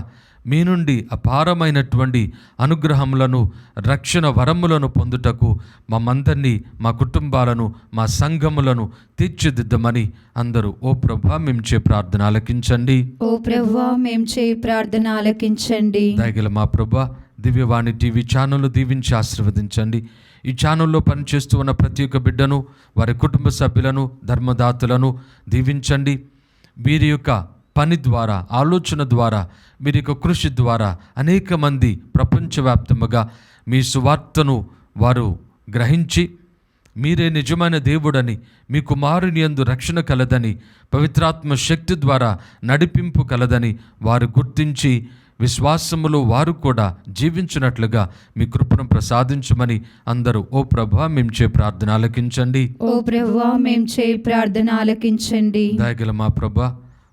మీ నుండి అపారమైనటువంటి అనుగ్రహములను, రక్షణ వరములను పొందుటకు మమ్మందరినీ, మా కుటుంబాలను, మా సంఘములను తీర్చిదిద్దమని అందరూ ఓ ప్రభువా మేము చే ప్రార్థన ఆలకించండి. ఓ ప్రభువా మేము చేయి ప్రార్థన ఆలకించండి. దయగల మా ప్రభువా, దివ్యవాణి టీవీ ఛానల్ దీవించి ఆశీర్వదించండి. ఈ ఛానల్లో పనిచేస్తూ ఉన్న ప్రతి ఒక్క బిడ్డను, వారి కుటుంబ సభ్యులను, ధర్మదాతలను దీవించండి. వీరి యొక్క పని ద్వారా, ఆలోచన ద్వారా, వీరి యొక్క కృషి ద్వారా అనేక మంది ప్రపంచవ్యాప్తముగా మీ సువార్తను వారు గ్రహించి మీరే నిజమైన దేవుడని, మీ కుమారుని యందు రక్షణ కలదని, పవిత్రాత్మ శక్తి ద్వారా నడిపింపు కలదని వారు గుర్తించి విశ్వాసములో వారు కూడా జీవించినట్లుగా మీ కృపను ప్రసాదించమని అందరూ ఓ ప్రభువా మేము చే ప్రార్థన ఆలకించండి. ఓ ప్రభువా మేము చేయి ప్రార్థన ఆలకించండి. దయగల మా ప్రభువా,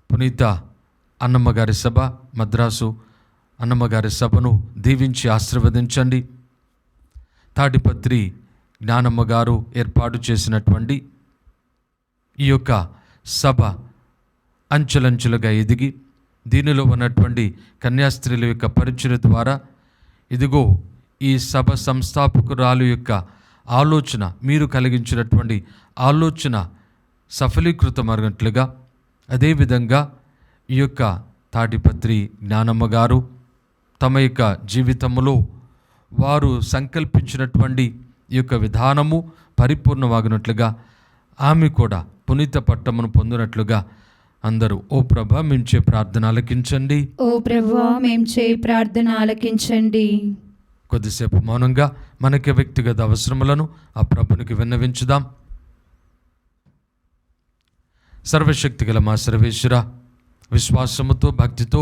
పునీత అన్నమ్మగారి సభ, మద్రాసు అన్నమ్మగారి సభను దీవించి ఆశీర్వదించండి. తాడిపత్రి జ్ఞానమ్మ గారు ఏర్పాటు చేసినటువంటి ఈ యొక్క సభ అంచెలంచెలుగా ఎదిగి దీనిలో ఉన్నటువంటి కన్యాస్త్రీల యొక్క పరిచయ ద్వారా ఇదిగో ఈ సభ సంస్థాపకురాలు యొక్క ఆలోచన, మీరు కలిగించినటువంటి ఆలోచన సఫలీకృతమగినట్లుగా, అదేవిధంగా ఈ యొక్క తాడిపత్రి జ్ఞానమ్మ గారు తమ యొక్క జీవితంలో వారు సంకల్పించినటువంటి ఈ యొక్క విధానము పరిపూర్ణమగినట్లుగా, ఆమె కూడా పునీత పట్టమును పొందినట్లుగా అందరూ ఓ ప్రభువా మేము చే ప్రార్థన ఆలకించండి. ఓ ప్రభువా మేము చేయి ప్రార్థన ఆలకించండి. కొద్దిసేపు మౌనంగా మనకి వ్యక్తిగత అవసరములను ఆ ప్రభునికి విన్నవించుదాం. సర్వశక్తిగల మా సర్వేశ్వర, విశ్వాసముతో, భక్తితో,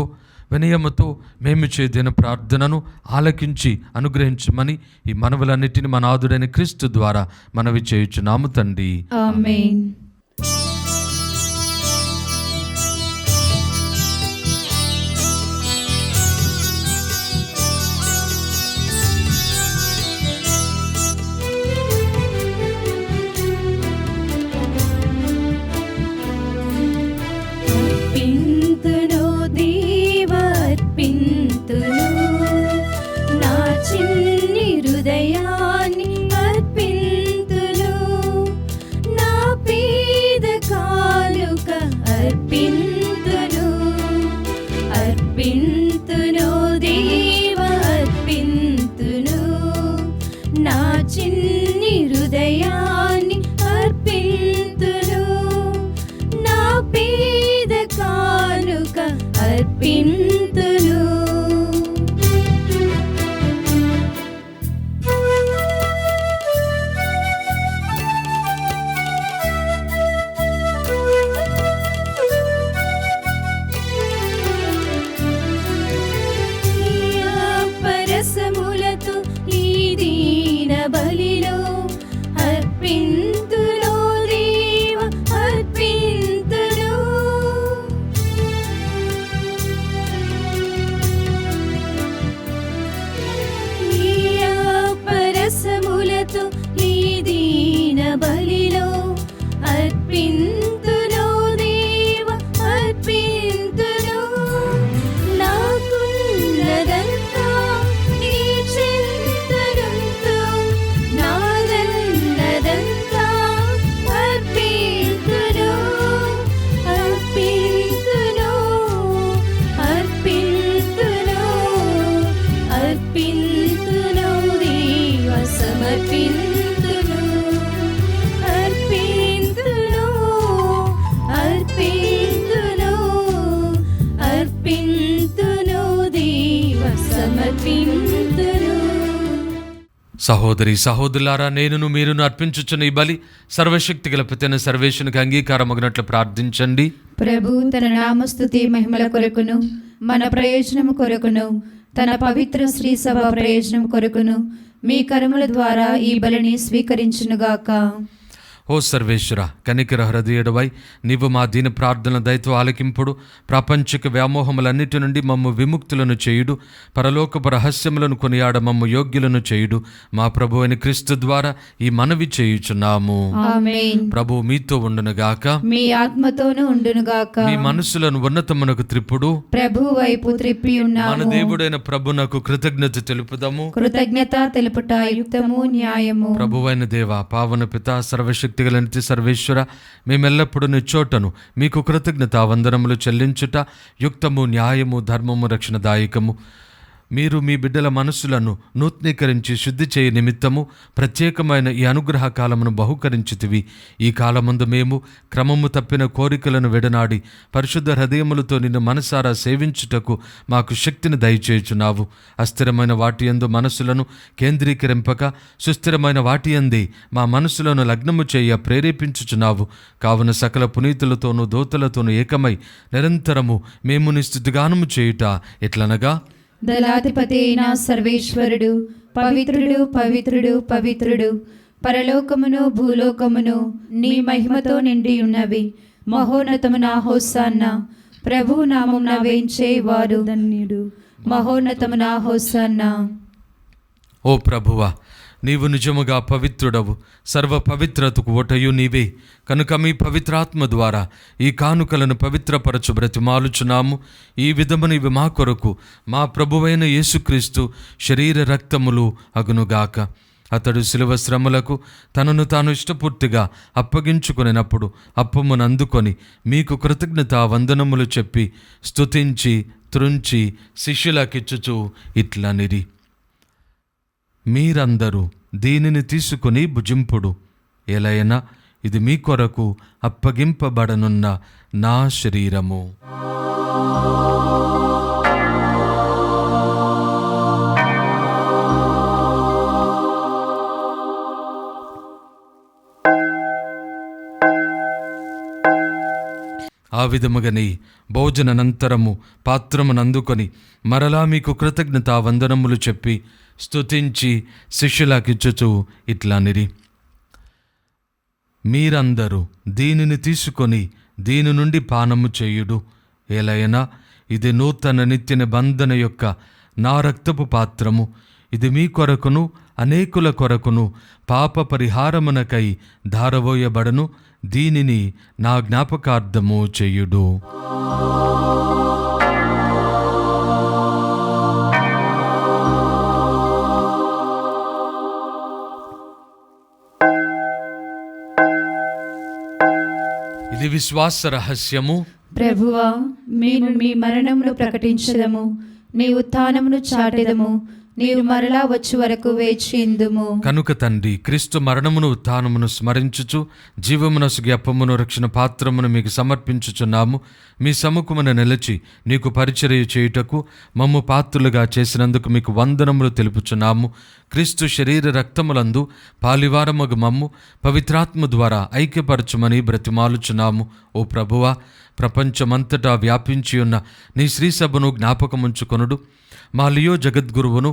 వినయముతో మేము చేదిన ప్రార్థనను ఆలకించి అనుగ్రహించమని ఈ మనవులన్నిటిని మన నాథుడైన క్రీస్తు ద్వారా మనవి చేయుచున్నాము తండ్రి. ఆమేన్. నా చిన్ని హృదయాన్ని అర్పింతును, నా పేద సహోదరి సహోదరులారా, నేనును మీరును అర్పించుచున్న ఈ బలి సర్వశక్తి గల పితైన సర్వేశ్వరునికి అంగీకారమగినట్లు ప్రార్థించండి. ప్రభు తన నామస్తుతి మహిమల కొరకును మన ప్రయోజనము కొరకును తన పవిత్ర శ్రీ సభ ప్రయోజనం కొరకును మీ కర్మల ద్వారా ఈ బలిని స్వీకరించునుగాక. ఓ సర్వేశ్వర, కనికర హృదయుడవై నీవు మా దీన ప్రార్థన దయతో ఆలకింపుడు. ప్రాపంచిక వ్యామోహములన్నిటి నుండి మమ్ము విముక్తులను చేయుడు. పరలోకపు రహస్యములను కొనియాడ మమ్ము యోగ్యులను చేయుడు. మా ప్రభు అయిన క్రీస్తు ద్వారా ఈ మనవి చేయుచున్నాము. ఆమేన్. ప్రభు మీతో ఉండునుగాక, మీ ఆత్మతోనూ ఉండునుగాక. మీ మనస్సులను ఉన్నతమునకు త్రిప్పుడు. ప్రభు వైపు త్రిప్పి మన ఉన్నాము. దేవుడైన ప్రభునకు కృతజ్ఞత తెలుపుదాము. కృతజ్ఞత తెలుపుట యుక్తము న్యాయము. ప్రభువైన దేవ, పావన పిత, సర్వశక్తిగల నిత్య సర్వేశ్వర, మేమెల్లప్పుడూ నిచ్చోటను మీకు కృతజ్ఞత వందనములు చెల్లించుట యుక్తము, న్యాయము, ధర్మము, రక్షణదాయకము. మీరు మీ బిడ్డల మనస్సులను నూతనీకరించి శుద్ధి చేయ నిమిత్తము ప్రత్యేకమైన ఈ అనుగ్రహ కాలమును బహుకరించితివి. ఈ కాలమందు మేము క్రమము తప్పిన కోరికలను విడనాడి పరిశుద్ధ హృదయములతో నిన్ను మనసారా సేవించుటకు మాకు శక్తిని దయచేయుచున్నావు. అస్థిరమైన వాటి యందు మనస్సులను కేంద్రీకరింపక సుస్థిరమైన వాటి యందే మా మనస్సులను లగ్నము చేయ ప్రేరేపించుచున్నావు. కావున సకల పునీతులతోనూ దూతలతోనూ ఏకమై నిరంతరము మేము నీ స్తుతిగానము చేయుట ఎట్లనగా, దళాధిపతి అయిన సర్వేశ్వరుడు పవిత్రుడు పవిత్రుడు పవిత్రుడు, పరలోకమును భూలోకమును నీ మహిమతో నిండి ఉన్నవి. మహోన్నతమున హోసాన్నా. ప్రభు నామమున వేంచేవారు ధన్యుడు. మహోన్నతమున హోసాన్నా. ఓ ప్రభువా, నీవు నిజముగా పవిత్రుడవు, సర్వ పవిత్రతకు ఓటయు నీవే. కనుక మీ పవిత్రాత్మ ద్వారా ఈ కానుకలను పవిత్రపరచు బ్రతిమాలుచున్నాము. ఈ విధమున ఇవి మా కొరకు మా ప్రభువైన యేసుక్రీస్తు శరీర రక్తములు అగునుగాక. అతడు శిలువ శ్రమలకు తనను తాను ఇష్టపూర్తిగా అప్పగించుకొనినప్పుడు అప్పమును అందుకొని మీకు కృతజ్ఞతా వందనములు చెప్పి స్తుతించి త్రుంచి శిష్యులకిచ్చుచు ఇట్లనిరి, మీరందరూ దీనిని తీసుకుని భుజింపుడు. ఎలైనా ఇది మీ కొరకు అప్పగింపబడనున్న నా శరీరము. ఆ విధముగని భోజనంతరము పాత్రమునందుకొని మరలా మీకు కృతజ్ఞతా వందనములు చెప్పి స్తుతించి శిష్యులకిచ్చుచు ఇట్లనిరి, మీరందరూ దీనిని తీసుకొని దీని నుండి పానము చేయుడు. ఎలైనా ఇది నూతన నిత్య నిబంధన యొక్క నా రక్తపు పాత్రము. ఇది మీ కొరకును అనేకుల కొరకును పాప పరిహారమునకై ధారవోయబడను. దీనిని నా జ్ఞాపకార్థము చేయుడు. ఇది విశ్వాస రహస్యము. ప్రభువా, మేము మీ మరణమును ప్రకటించదము, నీ ఉత్థానమును చాటెదము. నీవు మరలా వచ్చి వరకు వేచియుందుము. కనుక తండ్రి, క్రీస్తు మరణమును ఉత్థానమును స్మరించుచు జీవమునసుగి అప్పమును రక్షణ పాత్రమును మీకు సమర్పించుచున్నాము. మీ సముఖమున నిలిచి నీకు పరిచర్య చేయుటకు మమ్ము పాత్రులుగా చేసినందుకు మీకు వందనములు తెలుపుచున్నాము. క్రీస్తు శరీర రక్తములందు పాలివారమగు మమ్ము పవిత్రాత్మ ద్వారా ఐక్యపరచుమని బ్రతిమాలుచున్నాము. ఓ ప్రభువా, ప్రపంచమంతటా వ్యాపించి ఉన్న నీ శ్రీసభను జ్ఞాపకముంచుకొనుడు. మా లియో జగద్గురువును,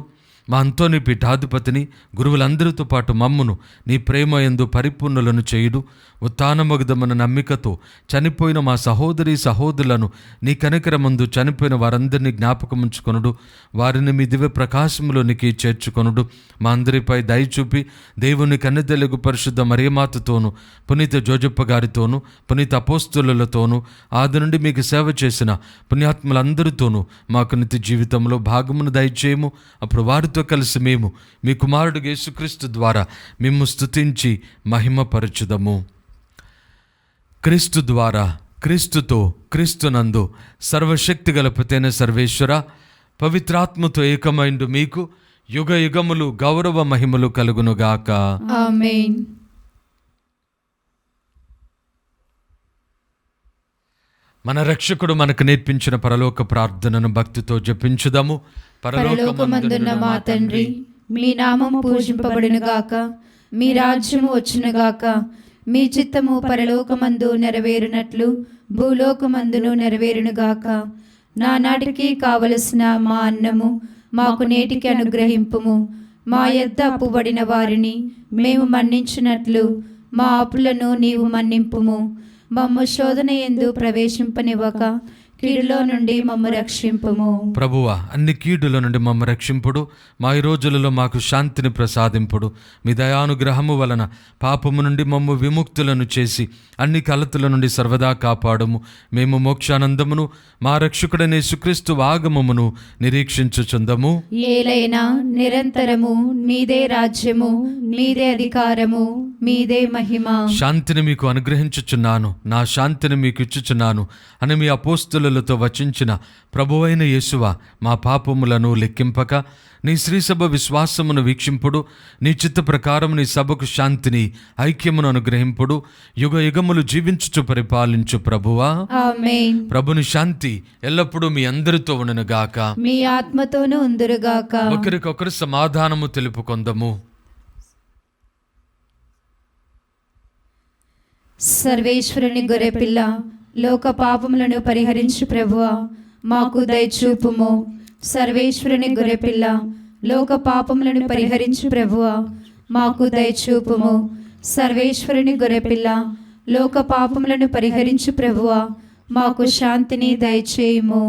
మా అంతోని పీఠాధిపతిని, గురువులందరితో పాటు మమ్మును నీ ప్రేమ యందు పరిపూర్ణులను చేయుడు. ఉత్థానమగుదమన్న నమ్మికతో చనిపోయిన మా సహోదరి సహోదరులను నీ కనికరమందు చనిపోయిన వారందరినీ జ్ఞాపకముంచుకొనుడు. వారిని మీ దివ్య ప్రకాశములోనికి చేర్చుకొనుడు. మా అందరిపై దయ చూపి దేవుని కన్నెతెలుగు పరిశుద్ధ మరియమాతతోనూ, పునీత జోజప్ప గారితోనూ, పునీత అపోస్తులతోనూ, ఆది నుండి మీకు సేవ చేసిన పుణ్యాత్ములందరితోనూ మాకు నిత్య జీవితంలో భాగమును దయచేయము. అప్పుడు వారితో కలిసి మేము మీ కుమారుడు యేసుక్రీస్తు ద్వారా మేము స్తుతించి మహిమపరచుదము. క్రీస్తు ద్వారా, క్రీస్తుతో, క్రీస్తునందు సర్వశక్తి గల పితైన సర్వేశ్వర, పవిత్రాత్మతో ఏకమైండు మీకు యుగ యుగములు గౌరవ మహిమలు కలుగునుగాక. ఆమేన్. మన రక్షకుడు మనకు నేర్పించిన పరలోక ప్రార్థనను భక్తితో జపించుదాము. పరలోకమందున్న మా తండ్రి, మీ నామము పూజింపబడునుగాక, మీ రాజ్యము వచ్చునుగాక, మీ చిత్తము పరలోకమందు నెరవేరునట్లు భూలోకమందును నెరవేరునుగాక. నానాటికి కావలసిన మా అన్నము మాకు నేటికి అనుగ్రహింపుము. మా యొద్ద అప్పుబడిన వారిని మేము మన్నించినట్లు మా అప్పులను నీవు మన్నింపుము. మమ్ము శోధన యందు ప్రవేశింపనివ్వక కీడులో నుండి మమ్ము రక్షింపుము. ప్రభువా, అన్ని కీడుల నుండి మమ్మ రక్షింపుడు. మా ఈ రోజులలో మాకు శాంతిని ప్రసాదింపుడు. మీ దయానుగ్రహము వలన పాపము నుండి మమ్ము విముక్తులను చేసి అన్ని కలతల నుండి సర్వదా కాపాడుము. మేము మోక్షానందమును మా రక్షకుడనే యేసుక్రీస్తు ఆగమమును నిరీక్షించుచుందము. ఏలైనా నిరంతరము మీదే రాజ్యము, మీదే అధికారము, మీదే మహిమ. శాంతిని మీకు అనుగ్రహించుచున్నాను, నా శాంతిని మీకు ఇచ్చుచున్నాను అని మీ అపోస్తులతో వచించిన ప్రభువైన యేసువా, మా పాపములను లెక్కింపక నీ శ్రీసభ విశ్వాసమును వీక్షింపుడు. నీ చిత్త ప్రకారం నీ సభకు శాంతిని ఐక్యమును అనుగ్రహింపుడు. యుగ యుగములు జీవించుచు పరిపాలించు ప్రభువా. ఆమేన్. ప్రభుని శాంతి ఎల్లప్పుడూ మీ అందరితో ఉండునుగాక, మీ ఆత్మతోనూ ఉందురుగాక. ఒకరికొకరు సమాధానము తెలుపుకొందము. సర్వేశ్వరుని గొర్రెపిల్ల, లోక పాపములను పరిహరించు ప్రభువా, మాకు దయచూపుము. సర్వేశ్వరుని గొర్రెపిల్ల, లోక పాపములను పరిహరించు ప్రభువా, మాకు దయచూపుము. సర్వేశ్వరుని గొర్రెపిల్ల, లోక పాపములను పరిహరించు ప్రభువా, మాకు శాంతిని దయచేయుము.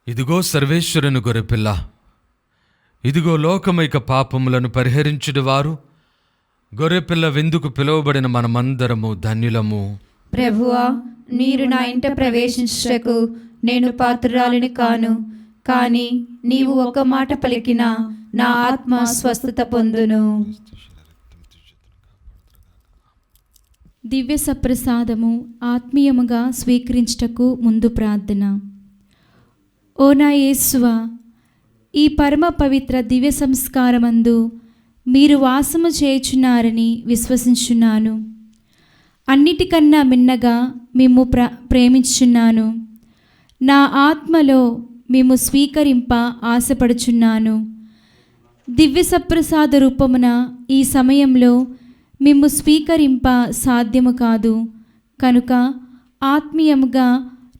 ఇదిగో సర్వేశ్వరుని గొర్రెపిల్ల, ఇదిగో లోకమైక పాపములను పరిహరించుడువారు. గొర్రెపిల్ల విందుకు పిలువబడిన మనమందరము ధన్యులము. ప్రభువా, మీరు నా ఇంట ప్రవేశించుటకు నేను పాత్రురాలిని కాను, కానీ నీవు ఒక మాట పలికినా నా ఆత్మ స్వస్థత పొందును. దివ్య సప్రసాదము ఆత్మీయముగా స్వీకరించుటకు ముందు ప్రార్థన. ఓ నా యేసువా, ఈ పరమ పవిత్ర దివ్య సంస్కారమందు మీరు వాసము చేయుచున్నారని విశ్వసించున్నాను. అన్నిటికన్నా మిన్నగా మిమ్ము ప్రేమించుచున్నాను. నా ఆత్మలో మిమ్ము స్వీకరింప ఆశపడుచున్నాను. దివ్య సప్రసాద రూపమున ఈ సమయంలో మిమ్ము స్వీకరింప సాధ్యము కాదు కనుక ఆత్మీయముగా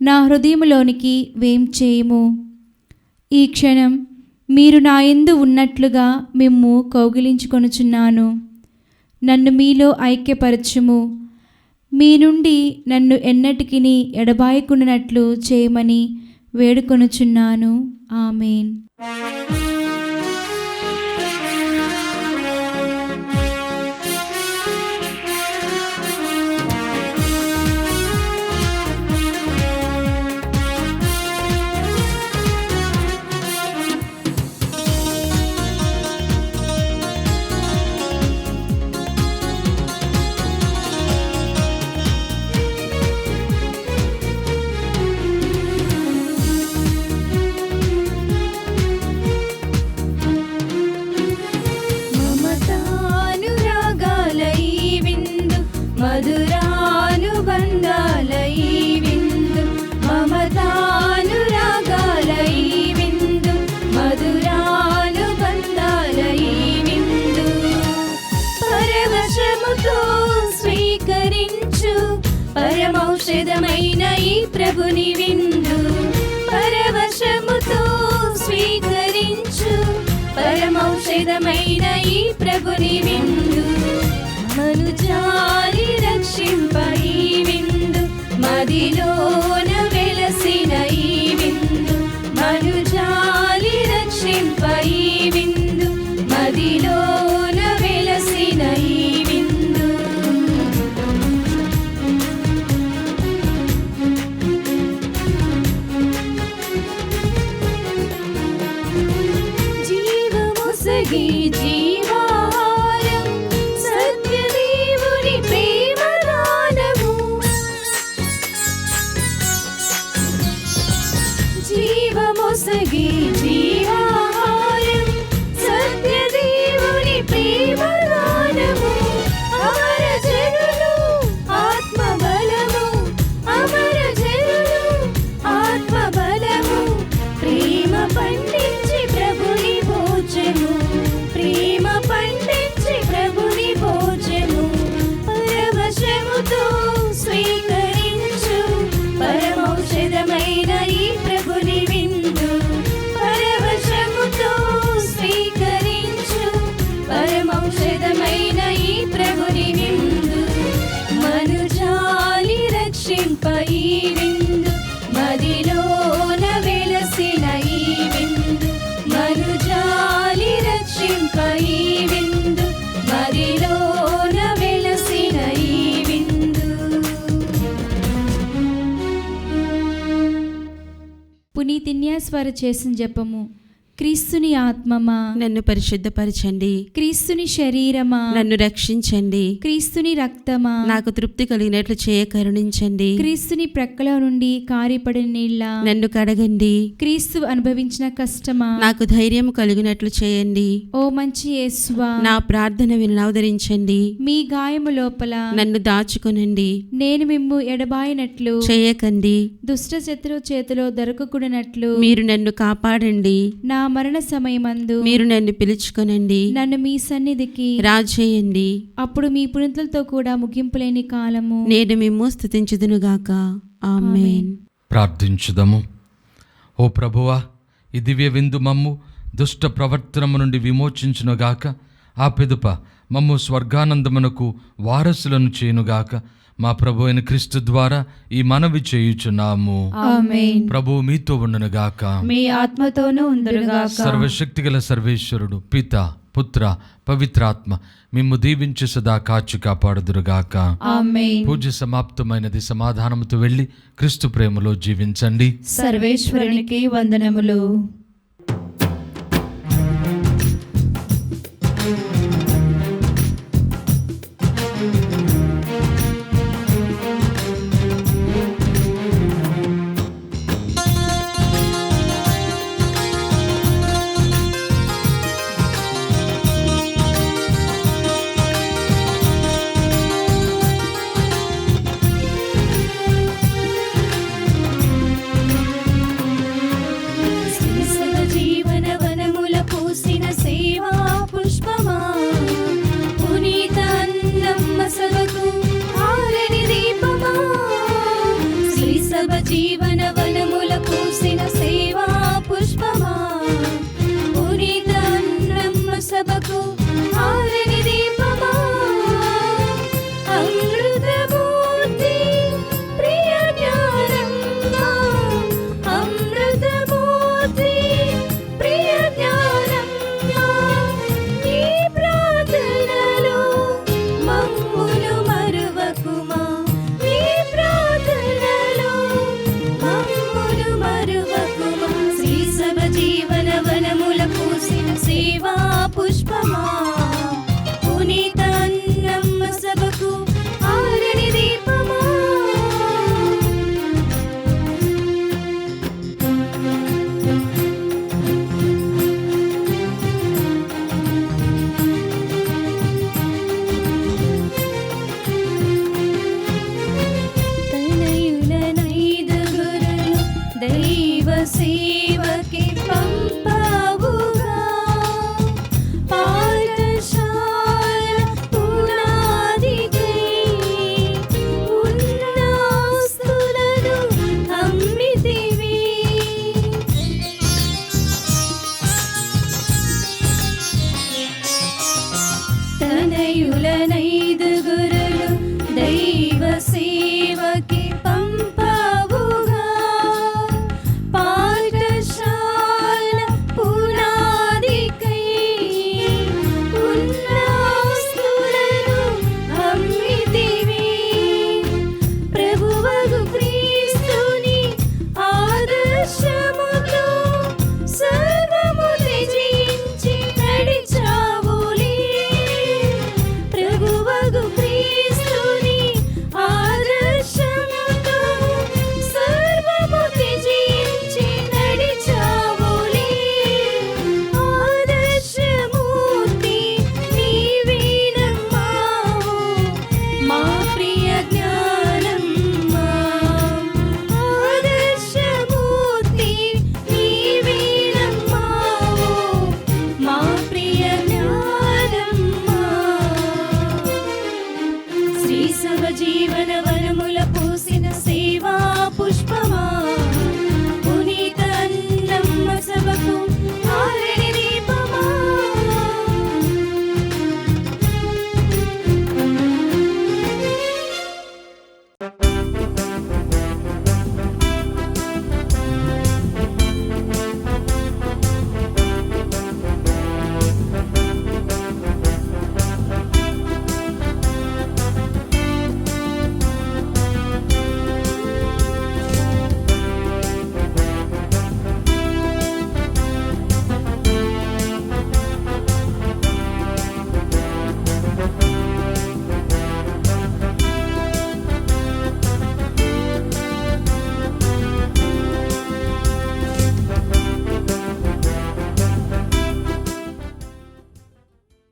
నా హృదయములోనికి వేం చేయము. ఈ క్షణం మీరు నా యందు ఉన్నట్లుగా మిమ్ము కౌగిలించుకొనుచున్నాను. నన్ను మీలో ఐక్యపరచుము. మీ నుండి నన్ను ఎన్నటికిని ఎడబాయకుండానట్లు చేయమని వేడుకొనుచున్నాను. ఆమేన్. పరమౌషధమైన ఈ ప్రభుని విందు పరవశముతో స్వీకరించు. పరమౌషధమైన ఈ ప్రభుని విందు మనుజాలి రక్షింప ఈ విందు మదిలోన వెలసిన ఈ విందు మనుజాలి రక్షింప ఈ విందు మదిలోన వెలసిన ఈ విందు. జీవముసగి జీవాహారం సత్యదేవుని ప్రేమదానము. జీవముసగి జీవాహారం సత్యదేవుని ప్రేమదానము. అమర జనులు ఆత్మ విన్యాస్వార చేసిన జపము. క్రీస్తుని ఆత్మమా నన్ను పరిశుద్ధపరచండి. క్రీస్తుని శరీరమా నన్ను రక్షించండి. క్రీస్తుని రక్తమా నాకు తృప్తి కలిగినట్లు చేయ కరుణించండి. క్రీస్తుని ప్రక్కలో నుండి కారిపడిన నీళ్ళ నన్ను కడగండి. క్రీస్తు అనుభవించిన కష్టమా నాకు ధైర్యం కలిగినట్లు చేయండి. ఓ మంచి యేసువా నా ప్రార్థన వినవదరించండి. మీ గాయము లోపల నన్ను దాచుకొనండి. నేను మిమ్ము ఎడబాయినట్లు చేయకండి. దుష్ట శత్రువు చేతిలో దొరకకూడనట్లు మీరు నన్ను కాపాడండి. నా మరణ సమయమందు మీరు నన్ను పిలుచుకొనండి. నన్ను మీ సన్నిధికి రాజేయండి. అప్పుడు మీ పుణితులతో కూడా ముగింపు లేని కాలము నేను మిమ్ము స్తుతించుదునుగాక. ఆమేన్. ప్రార్థించుదము. ఓ ప్రభువా, ఈ దివ్య విందు మమ్ము దుష్ట ప్రవర్తనము నుండి విమోచించునుగాక. ఆ పిదుప మమ్ము స్వర్గానందమునకు వారసులను చేయునుగాక. మా ప్రభు అయిన క్రీస్తు ద్వారా ఈ మనవి చేయుచున్నాము. ఆమేన్. ప్రభు మీతో ఉండునుగాక. మీ ఆత్మతోనూ ఉందురుగాక. సర్వశక్తిగల సర్వేశ్వరుడు పిత పుత్ర పవిత్రాత్మ మిమ్ము దీవించి సదా కాచి కాపాడుదురుగాక. ఆమేన్. పూజ సమాప్తమైనది. సమాధానముతో వెళ్ళి క్రీస్తు ప్రేమలో జీవించండి. సర్వేశ్వరునికి వందనములు.